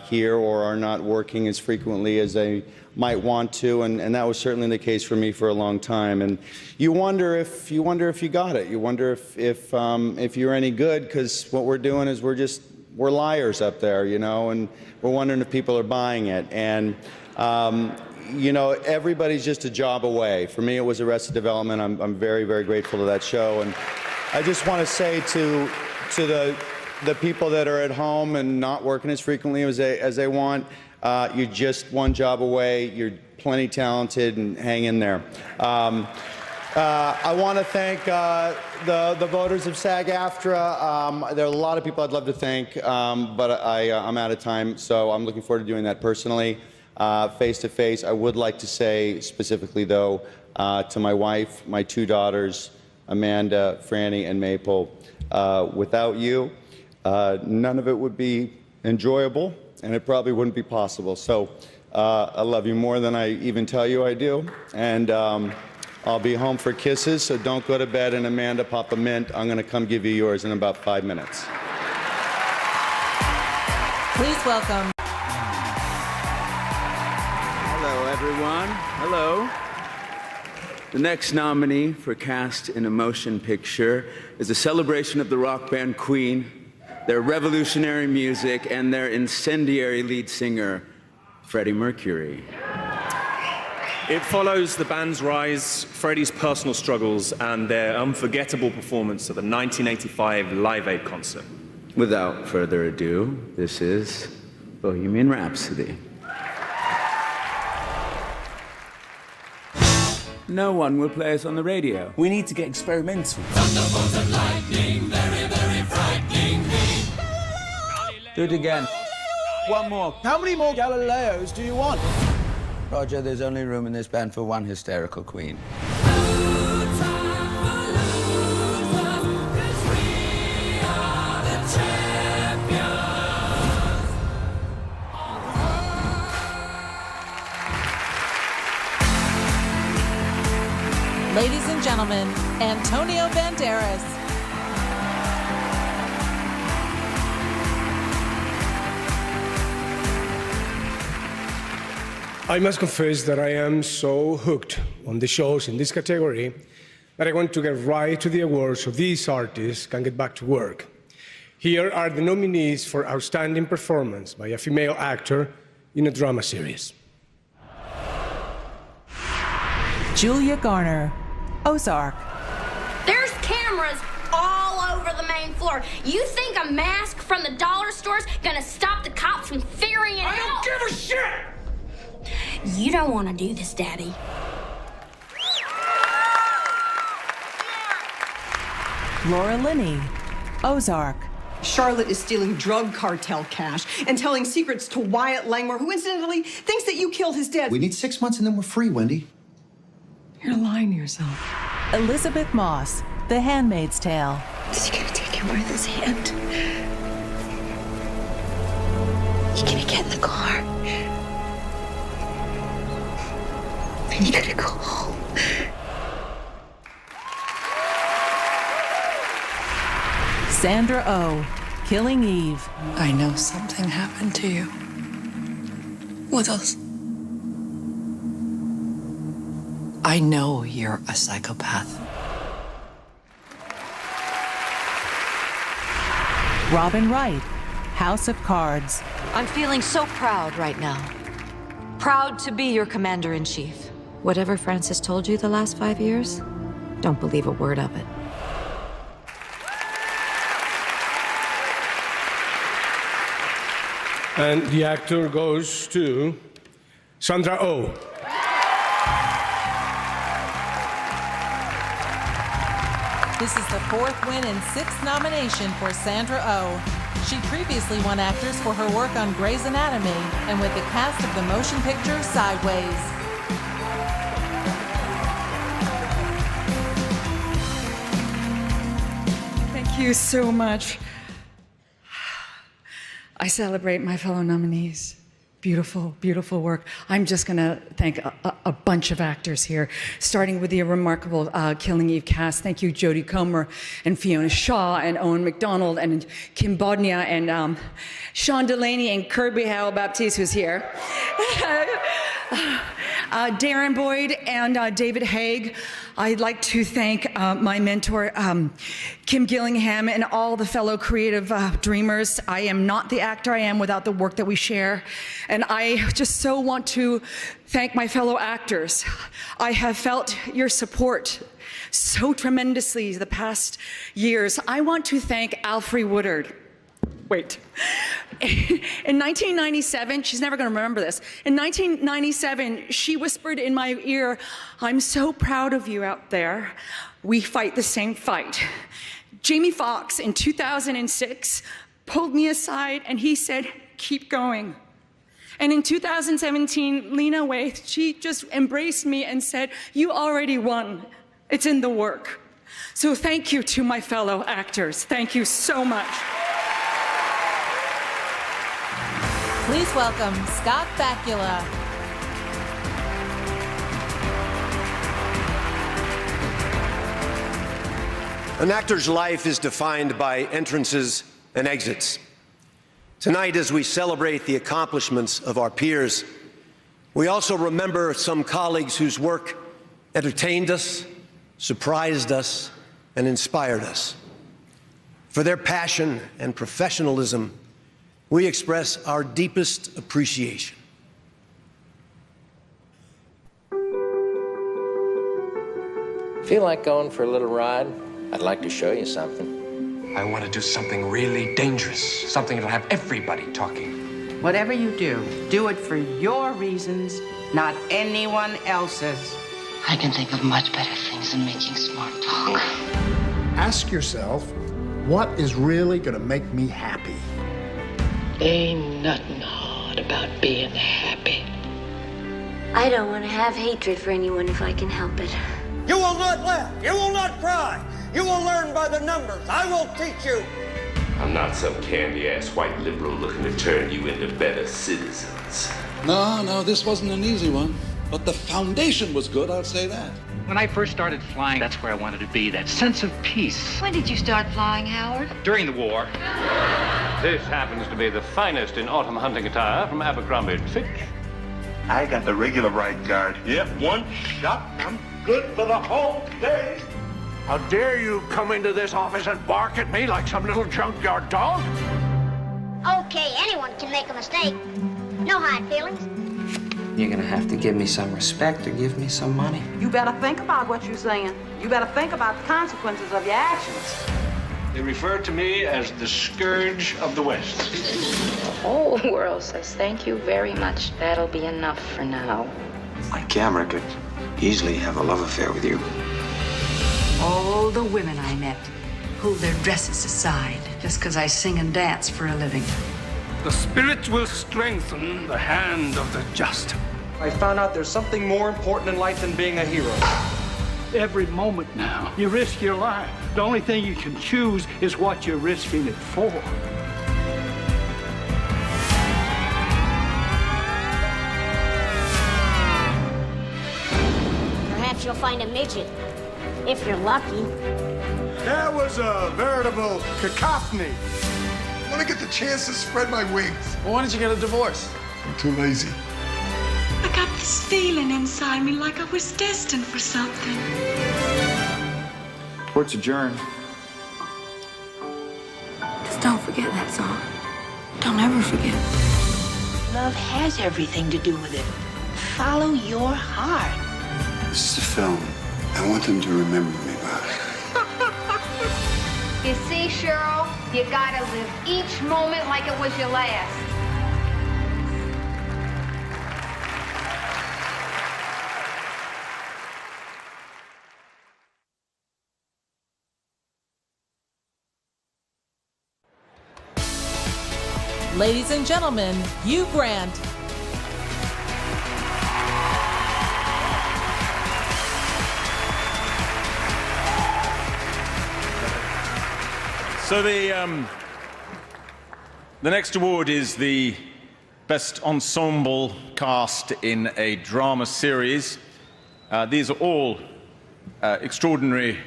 here or are not working as frequently as they might want to, and that was certainly the case for me for a long time. And you wonder if you got it. You wonder if you're any good, because what we're doing is we're liars up there, you know, and we're wondering if people are buying it. And you know, everybody's just a job away. For me, it was Arrested Development. I'm very, very grateful to that show. And I just want to say to the people that are at home and not working as frequently as they want, you're just one job away. You're plenty talented, and hang in there. I want to thank the voters of SAG-AFTRA. There are a lot of people I'd love to thank, but I'm out of time, so I'm looking forward to doing that personally. Face to face. I would like to say specifically, though, to my wife, my 2 daughters, Amanda, Franny, and Maple, without you, none of it would be enjoyable, and it probably wouldn't be possible. So I love you more than I even tell you I do, and I'll be home for kisses, so don't go to bed. And Amanda, pop a mint. I'm going to come give you yours in about 5 minutes. Please welcome. Hello, everyone. Hello. The next nominee for Cast in a Motion Picture is a celebration of the rock band Queen, their revolutionary music, and their incendiary lead singer, Freddie Mercury. It follows the band's rise, Freddie's personal struggles, and their unforgettable performance at the 1985 Live Aid concert. Without further ado, this is Bohemian Rhapsody. No one will play us on the radio. We need to get experimental. Thunderbolt and lightning, very, very frightening me. Do it again. One more. How many more Galileos do you want? Roger, there's only room in this band for one hysterical queen. Ladies and gentlemen, Antonio Banderas. I must confess that I am so hooked on the shows in this category that I want to get right to the awards so these artists can get back to work. Here are the nominees for Outstanding Performance by a Female Actor in a Drama Series. Julia Garner, Ozark. There's cameras all over the main floor. You think a mask from the dollar store's gonna stop the cops from figuring it out? I don't give a shit! You don't want to do this, Daddy. Laura Linney, Ozark. Charlotte is stealing drug cartel cash and telling secrets to Wyatt Langmore, who incidentally thinks that you killed his dad. We need 6 months and then we're free, Wendy. You're lying to yourself. Elizabeth Moss, The Handmaid's Tale. Is he gonna take him with his hand? You gonna get in the car? And you gotta go home. Sandra Oh, Killing Eve. I know something happened to you. With us. I know you're a psychopath. Robin Wright, House of Cards. I'm feeling so proud right now. Proud to be your commander-in-chief. Whatever Francis told you the last 5 years, don't believe a word of it. And the actor goes to Sandra Oh. This is the 4th win and 6th nomination for Sandra Oh. She previously won actors for her work on Grey's Anatomy and with the cast of the motion picture Sideways. Thank you so much. I celebrate my fellow nominees. Beautiful, beautiful work. I'm just going to thank a bunch of actors here, starting with the remarkable Killing Eve cast. Thank you, Jodie Comer and Fiona Shaw and Owen McDonald and Kim Bodnia and Sean Delaney and Kirby Howell-Baptiste, who's here. Darren Boyd and David Haig. I'd like to thank my mentor, Kim Gillingham, and all the fellow creative dreamers. I am not the actor I am without the work that we share. And I just so want to thank my fellow actors. I have felt your support so tremendously the past years. I want to thank Alfre Woodard. Wait. In 1997, she's never going to remember this. In 1997, she whispered in my ear, "I'm so proud of you out there. We fight the same fight." Jamie Foxx in 2006 pulled me aside and he said, "Keep going." And in 2017, Lena Waithe, she just embraced me and said, "You already won. It's in the work." So thank you to my fellow actors. Thank you so much. Please welcome Scott Bakula. An actor's life is defined by entrances and exits. Tonight, as we celebrate the accomplishments of our peers, we also remember some colleagues whose work entertained us, surprised us, and inspired us. For their passion and professionalism, we express our deepest appreciation. Feel like going for a little ride? I'd like to show you something. I want to do something really dangerous, something that'll have everybody talking. Whatever you do it for your reasons, not anyone else's. I can think of much better things than making smart talk. Ask yourself, what is really going to make me happy? Ain't nothing hard about being happy. I don't want to have hatred for anyone if I can help it. You will not laugh. You will not cry. You will learn by the numbers. I will teach you. I'm not some candy-ass white liberal looking to turn you into better citizens. No, this wasn't an easy one. But the foundation was good, I'll say that. When I first started flying, that's where I wanted to be, that sense of peace. When did you start flying, Howard? During the war. This happens to be the finest in autumn hunting attire from Abercrombie & Fitch. I got the regular right guard. Yep, one shot. I'm good for the whole day. How dare you come into this office and bark at me like some little junkyard dog? Okay, anyone can make a mistake. No hard feelings. You're gonna have to give me some respect or give me some money. You better think about what you're saying. You better think about the consequences of your actions. They refer to me as the scourge of the West. The whole world says thank you very much. That'll be enough for now. My camera could easily have a love affair with you. All the women I met pulled their dresses aside just because I sing and dance for a living. The spirit will strengthen the hand of the just. I found out there's something more important in life than being a hero. Every moment now, you risk your life. The only thing you can choose is what you're risking it for. Perhaps you'll find a midget, if you're lucky. That was a veritable cacophony. I want to get the chance to spread my wings. Well, why don't you get a divorce? I'm too lazy. I got this feeling inside me like I was destined for something. Court's adjourned. Just don't forget that song. Don't ever forget. Love has everything to do with it. Follow your heart. This is a film. I want them to remember me by. You see, Cheryl, you gotta live each moment like it was your last. Ladies and gentlemen, Hugh Grant. So the next award is the Best Ensemble Cast in a Drama Series. These are all extraordinary,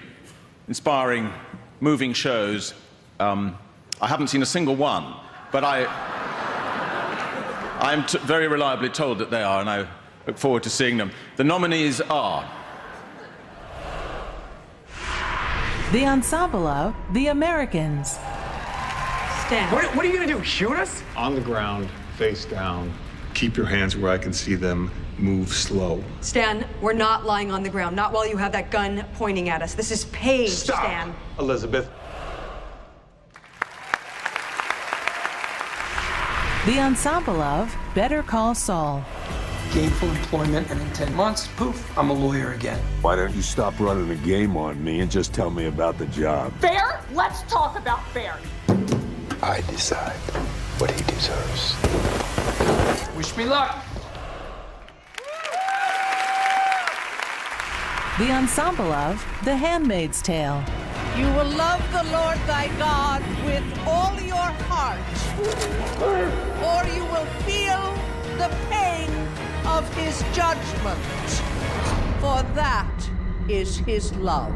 inspiring, moving shows. I haven't seen a single one, but I'm very reliably told that they are, and I look forward to seeing them. The nominees are The ensemble of The Americans. Stan. What are you gonna do, shoot us? On the ground, face down. Keep your hands where I can see them. Move slow. Stan, we're not lying on the ground. Not while you have that gun pointing at us. This is Paige, Stop, Stan. Elizabeth. The ensemble of Better Call Saul. Gainful employment, and in 10 months, poof, I'm a lawyer again. Why don't you stop running a game on me and just tell me about the job? Fair? Let's talk about fair. I decide what he deserves. Wish me luck. The ensemble of The Handmaid's Tale. You will love the Lord thy God with all your heart, or you will feel the pain of his judgment, for that is his love.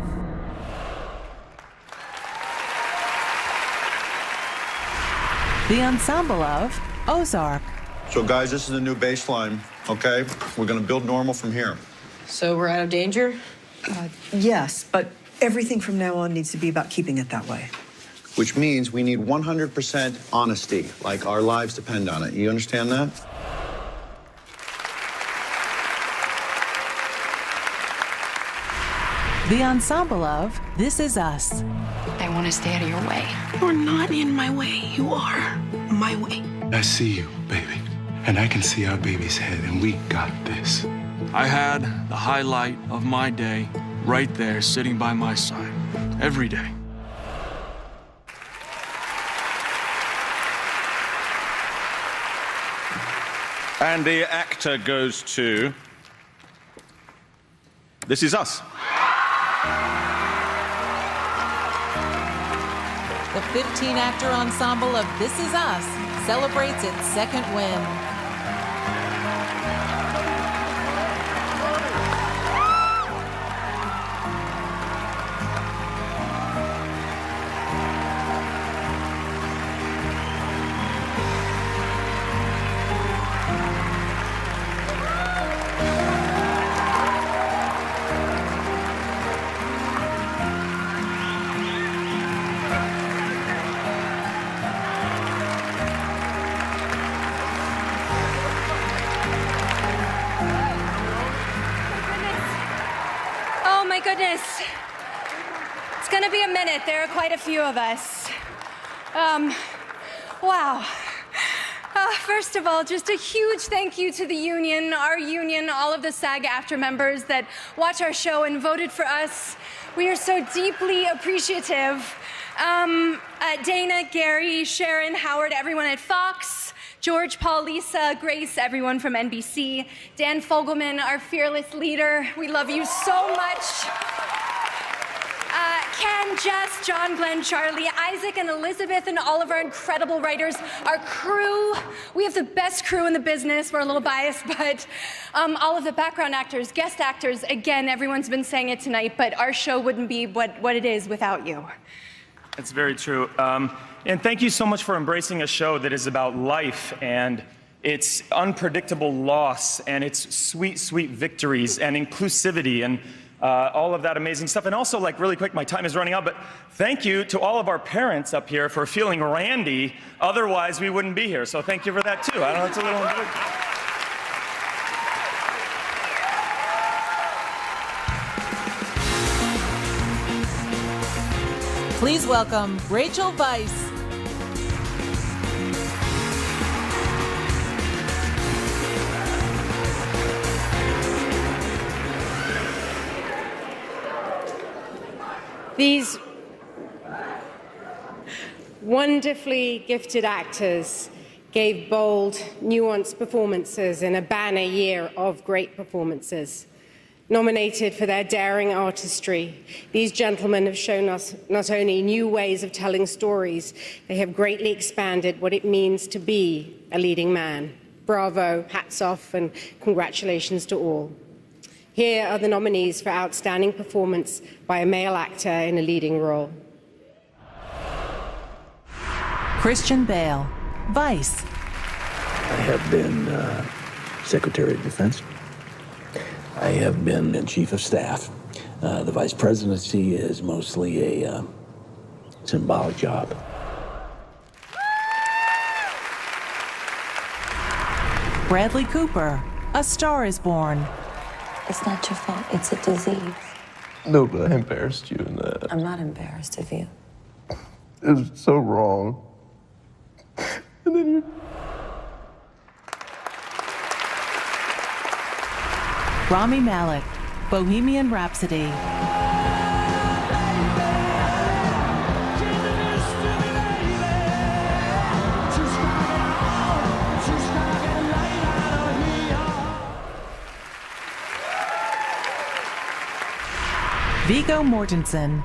The ensemble of Ozark. So, guys, this is the new baseline, okay? We're going to build normal from here. So we're out of danger? Yes, but everything from now on needs to be about keeping it that way. Which means we need 100% honesty, like our lives depend on it. You understand that? The ensemble of This Is Us. I want to stay out of your way. You're not in my way. You are my way. I see you, baby. And I can see our baby's head, and we got this. I had the highlight of my day right there sitting by my side every day. And the actor goes to This Is Us. The 15-actor ensemble of This Is Us celebrates its second win. goodness. It's gonna be a minute. There are quite a few of us. Wow. First of all, just a huge thank you to the union, our union, all of the SAG-AFTRA members that watch our show and voted for us. We are so deeply appreciative. Dana, Gary, Sharon, Howard, everyone at Fox, George, Paul, Lisa, Grace, everyone from NBC, Dan Fogelman, our fearless leader. We love you so much. Ken, Jess, John, Glenn, Charlie, Isaac, and Elizabeth, and all of our incredible writers, our crew. We have the best crew in the business. We're a little biased, but all of the background actors, guest actors, again, everyone's been saying it tonight, but our show wouldn't be what it is without you. That's very true. And thank you so much for embracing a show that is about life and its unpredictable loss and its sweet, sweet victories and inclusivity and all of that amazing stuff. And also, like, really quick, my time is running out, but thank you to all of our parents up here for feeling randy. Otherwise, we wouldn't be here. So thank you for that, too. I know it's a little... Please welcome Rachel Weisz. These wonderfully gifted actors gave bold, nuanced performances in a banner year of great performances. Nominated for their daring artistry, these gentlemen have shown us not only new ways of telling stories, they have greatly expanded what it means to be a leading man. Bravo, hats off, and congratulations to all. Here are the nominees for Outstanding Performance by a Male Actor in a Leading Role. Christian Bale, Vice. I have been Secretary of Defense. I have been Chief of Staff. The Vice Presidency is mostly a symbolic job. Bradley Cooper, A Star is Born. It's not your fault. It's a disease. No, but I embarrassed you in that. I'm not embarrassed of you. It was so wrong. And then you... Rami Malek, Bohemian Rhapsody. Viggo Mortensen,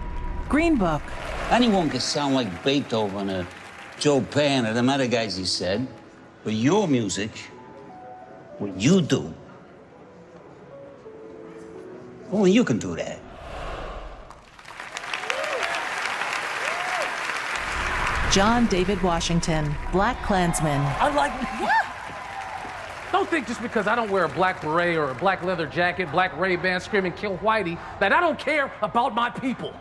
Green Book. Anyone can sound like Beethoven or Joe Pan or them other guys you said, but your music, what you do, only you can do that. John David Washington, Black Klansman. I like... What? Don't think just because I don't wear a black beret or a black leather jacket, black Ray-Ban screaming "Kill Whitey," that I don't care about my people.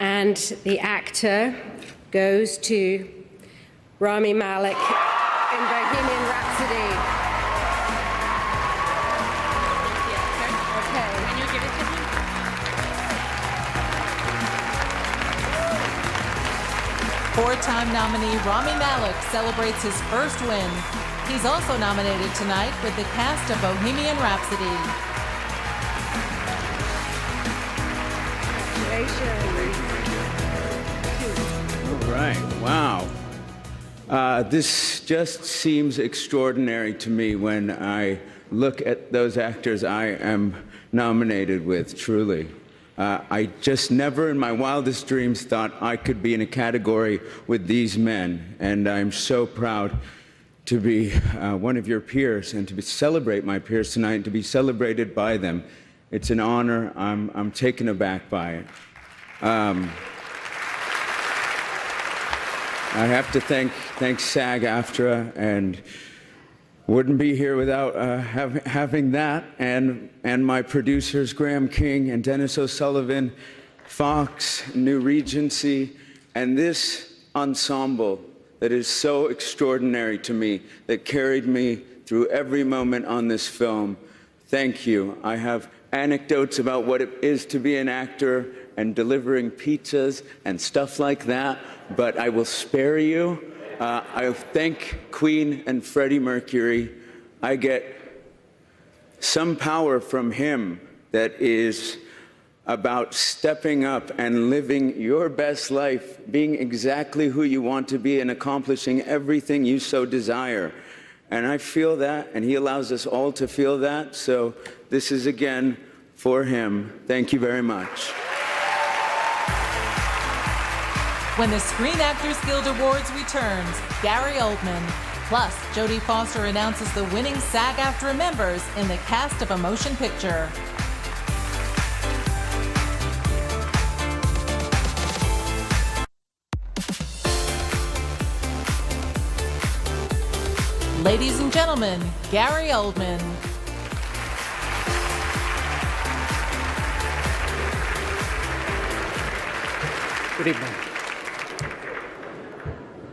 And the actor goes to Rami Malek in Bohemian Rhapsody. Okay. Can you give it to me? Four-time nominee Rami Malek celebrates his first win. He's also nominated tonight with the cast of Bohemian Rhapsody. All right, wow. This just seems extraordinary to me when I look at those actors I am nominated with, truly. I just never in my wildest dreams thought I could be in a category with these men, and I'm so proud to be one of your peers and to celebrate my peers tonight and to be celebrated by them. It's an honor. I'm taken aback by it. I have to thank SAG-AFTRA, and wouldn't be here without having that, and my producers, Graham King and Dennis O'Sullivan, Fox, New Regency, and this ensemble that is so extraordinary to me, that carried me through every moment on this film. Thank you. I have anecdotes about what it is to be an actor and delivering pizzas and stuff like that, but I will spare you. I thank Queen and Freddie Mercury. I get some power from him that is about stepping up and living your best life, being exactly who you want to be and accomplishing everything you so desire. And I feel that, and he allows us all to feel that. So this is, again, for him. Thank you very much. When the Screen Actors Guild Awards returns, Gary Oldman, plus Jodie Foster announces the winning SAG-AFTRA members in the cast of a motion picture. Ladies and gentlemen, Gary Oldman. Good evening.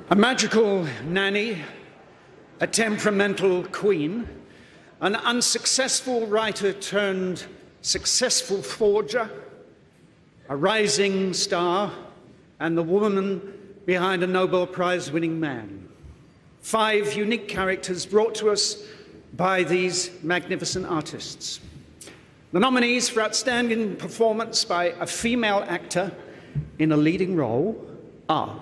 A magical nanny, a temperamental queen, an unsuccessful writer turned successful forger, a rising star, and the woman behind a Nobel Prize-winning man. 5 unique characters brought to us by these magnificent artists. The nominees for outstanding performance by a female actor in a leading role are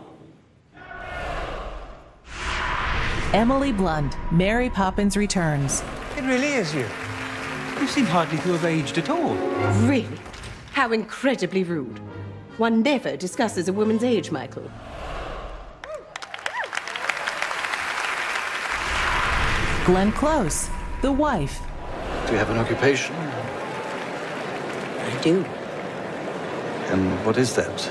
Emily Blunt, Mary Poppins Returns. It really is you. You seem hardly to have aged at all. Really? How incredibly rude. One never discusses a woman's age, Michael. Glenn Close, The Wife. Do you have an occupation? I do. And what is that?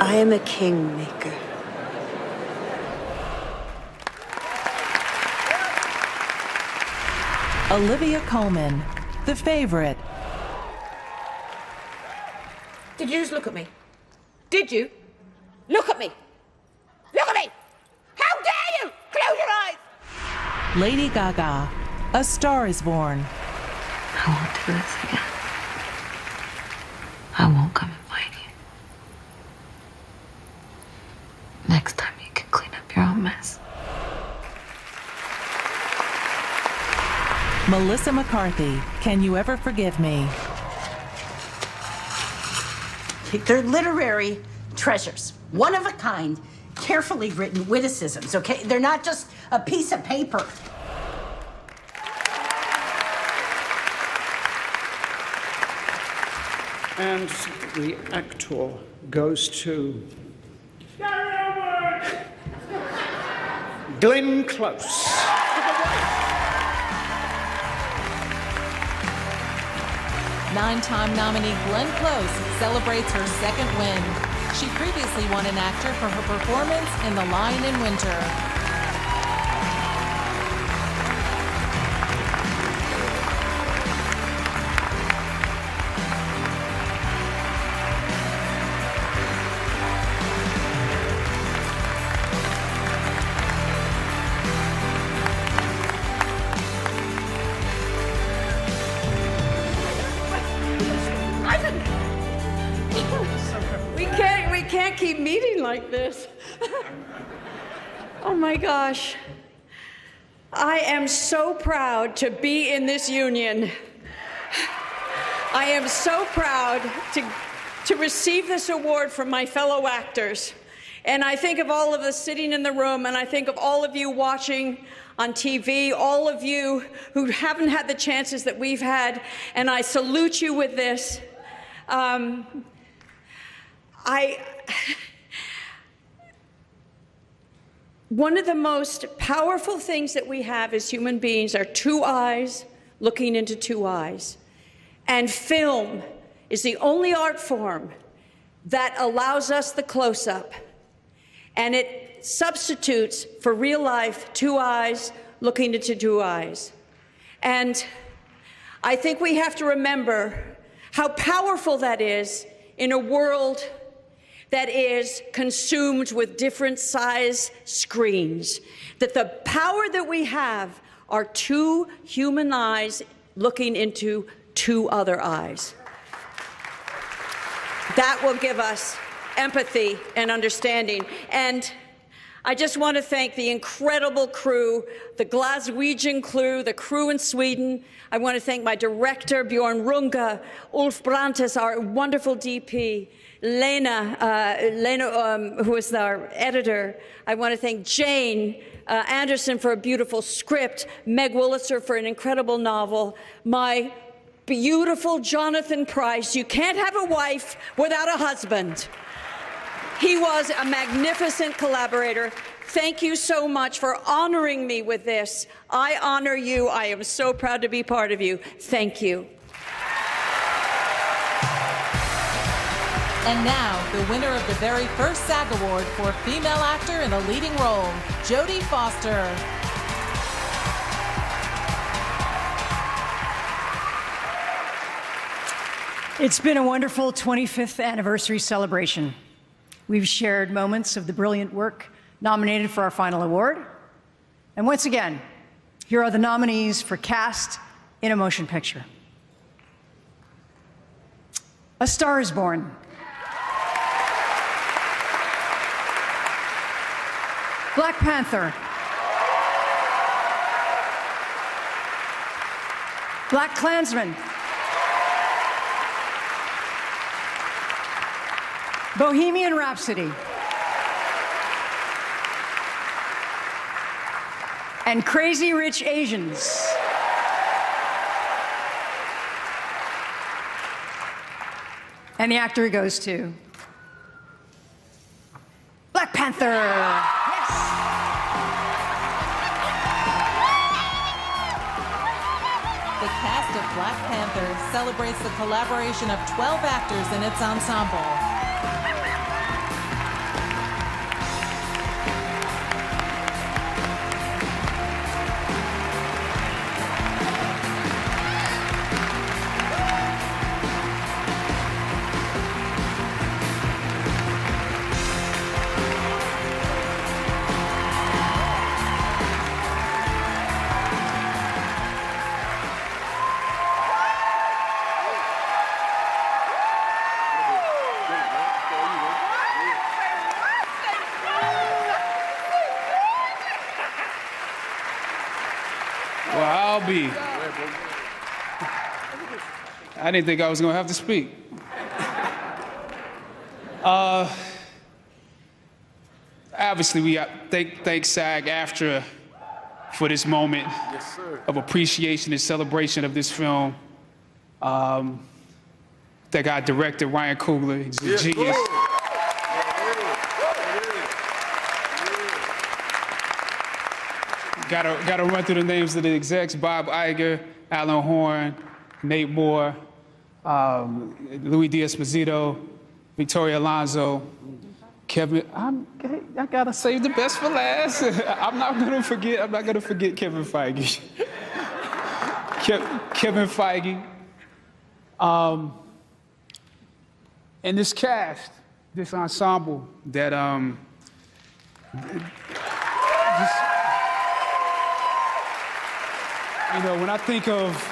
I am a kingmaker. Olivia Colman, The Favorite. Did you just look at me? Did you? Look at me! Look at me! How dare you! Close your eyes! Lady Gaga, A Star is Born. I won't do this again. I won't come and find you. Next time you can clean up your own mess. Melissa McCarthy, Can You Ever Forgive Me? They're literary treasures, one of a kind, carefully written witticisms, okay? They're not just a piece of paper. And the actor goes to Glenn Close. Nine-time nominee Glenn Close celebrates her second win. She previously won an actor for her performance in The Lion in Winter. We can't keep meeting like this. Oh my gosh. I am so proud to be in this union. I am so proud to receive this award from my fellow actors. And I think of all of us sitting in the room, and I think of all of you watching on TV, all of you who haven't had the chances that we've had, and I salute you with this. One of the most powerful things that we have as human beings are two eyes looking into two eyes. And film is the only art form that allows us the close-up. And it substitutes for real life two eyes looking into two eyes. And I think we have to remember how powerful that is in a world that is consumed with different size screens. That the power that we have are two human eyes looking into two other eyes. That will give us empathy and understanding. And I just want to thank the incredible crew, the Glaswegian crew, the crew in Sweden. I want to thank my director, Bjorn Runge, Ulf Brantes, our wonderful DP, Lena, who is our editor. I want to thank Jane Anderson for a beautiful script, Meg Wolitzer for an incredible novel, my beautiful Jonathan Pryce. You can't have a wife without a husband. He was a magnificent collaborator. Thank you so much for honoring me with this. I honor you. I am so proud to be part of you. Thank you. And now, the winner of the very first SAG Award for Female Actor in a Leading Role, Jodie Foster. It's been a wonderful 25th anniversary celebration. We've shared moments of the brilliant work nominated for our final award. And once again, here are the nominees for Cast in a Motion Picture. A Star is Born. Black Panther. Black Klansman. Bohemian Rhapsody. And Crazy Rich Asians. And the actor goes to Black Panther. Yes. The cast of Black Panther celebrates the collaboration of 12 actors in its ensemble. I didn't think I was gonna have to speak. Obviously, we thank SAG-AFTRA for this moment of appreciation and celebration of this film. Thank our director, Ryan Coogler. He's a genius. Gotta run through the names of the execs: Bob Iger, Alan Horn, Nate Moore, Louis D'Esposito, Victoria Alonso, Kevin. I gotta save the best for last. I'm not gonna forget Kevin Feige. Kevin Feige. And this cast, this ensemble that you know, when I think of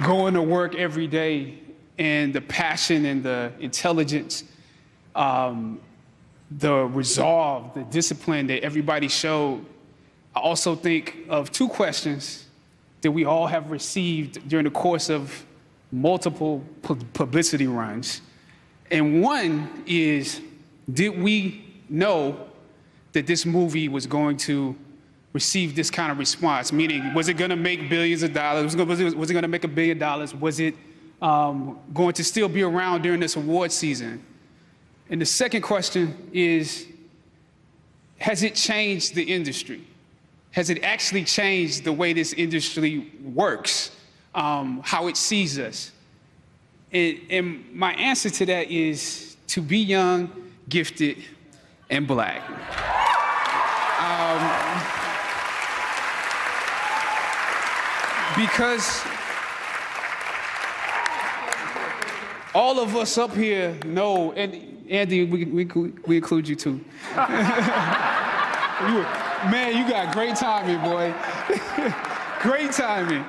going to work every day and the passion and the intelligence, the resolve, the discipline that everybody showed, I also think of two questions that we all have received during the course of multiple publicity runs. And one is, did we know that this movie was going to receive this kind of response? Meaning, was it gonna make billions of dollars? Was it gonna make $1 billion? Was it going to still be around during this award season? And the second question is, has it changed the industry? Has it actually changed the way this industry works, how it sees us? And my answer to that is to be young, gifted, and Black. Because all of us up here know, and Andy, we include you too. Man, you got great timing, boy. Great timing.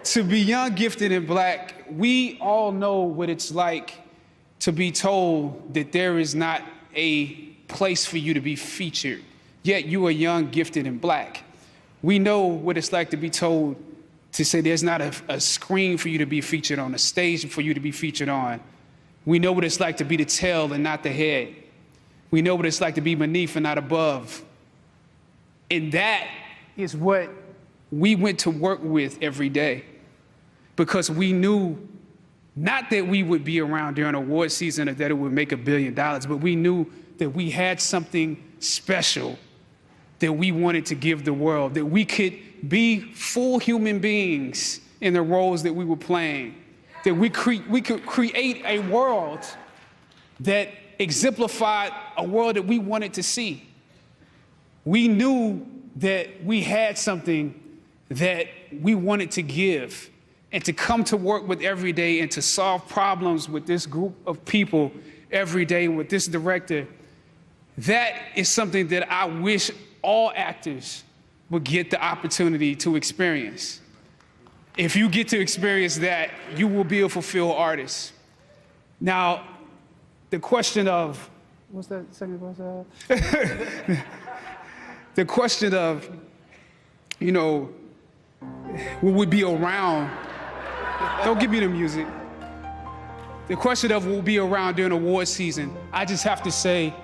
To be young, gifted, and black, we all know what it's like to be told that there is not a place for you to be featured, yet you are young, gifted, and black. We know what it's like to be told to say there's not a screen for you to be featured on, a stage for you to be featured on. We know what it's like to be the tail and not the head. We know what it's like to be beneath and not above. And that is what we went to work with every day, because we knew not that we would be around during award season or that it would make $1 billion, but we knew that we had something special that we wanted to give the world, that we could be full human beings in the roles that we were playing, that we could create a world that exemplified a world that we wanted to see. We knew that we had something that we wanted to give, and to come to work with every day and to solve problems with this group of people every day with this director. That is something that I wish all actors would get the opportunity to experience. If you get to experience that, you will be a fulfilled artist. Now, the question of, what's that second question? The question of, you know, will we be around? Don't give me the music. The question of will we be around during award season, I just have to say,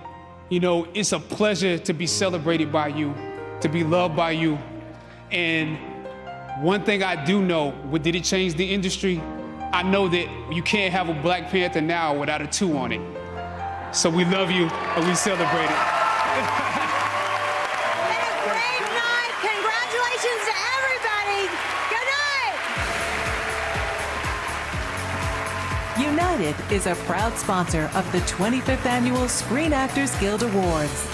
you know, it's a pleasure to be celebrated by you, to be loved by you. And one thing I do know, did it change the industry? I know that you can't have a Black Panther now without a 2 on it. So we love you and we celebrate it. Great night. Congratulations to everybody. Good night. United is a proud sponsor of the 25th Annual Screen Actors Guild Awards.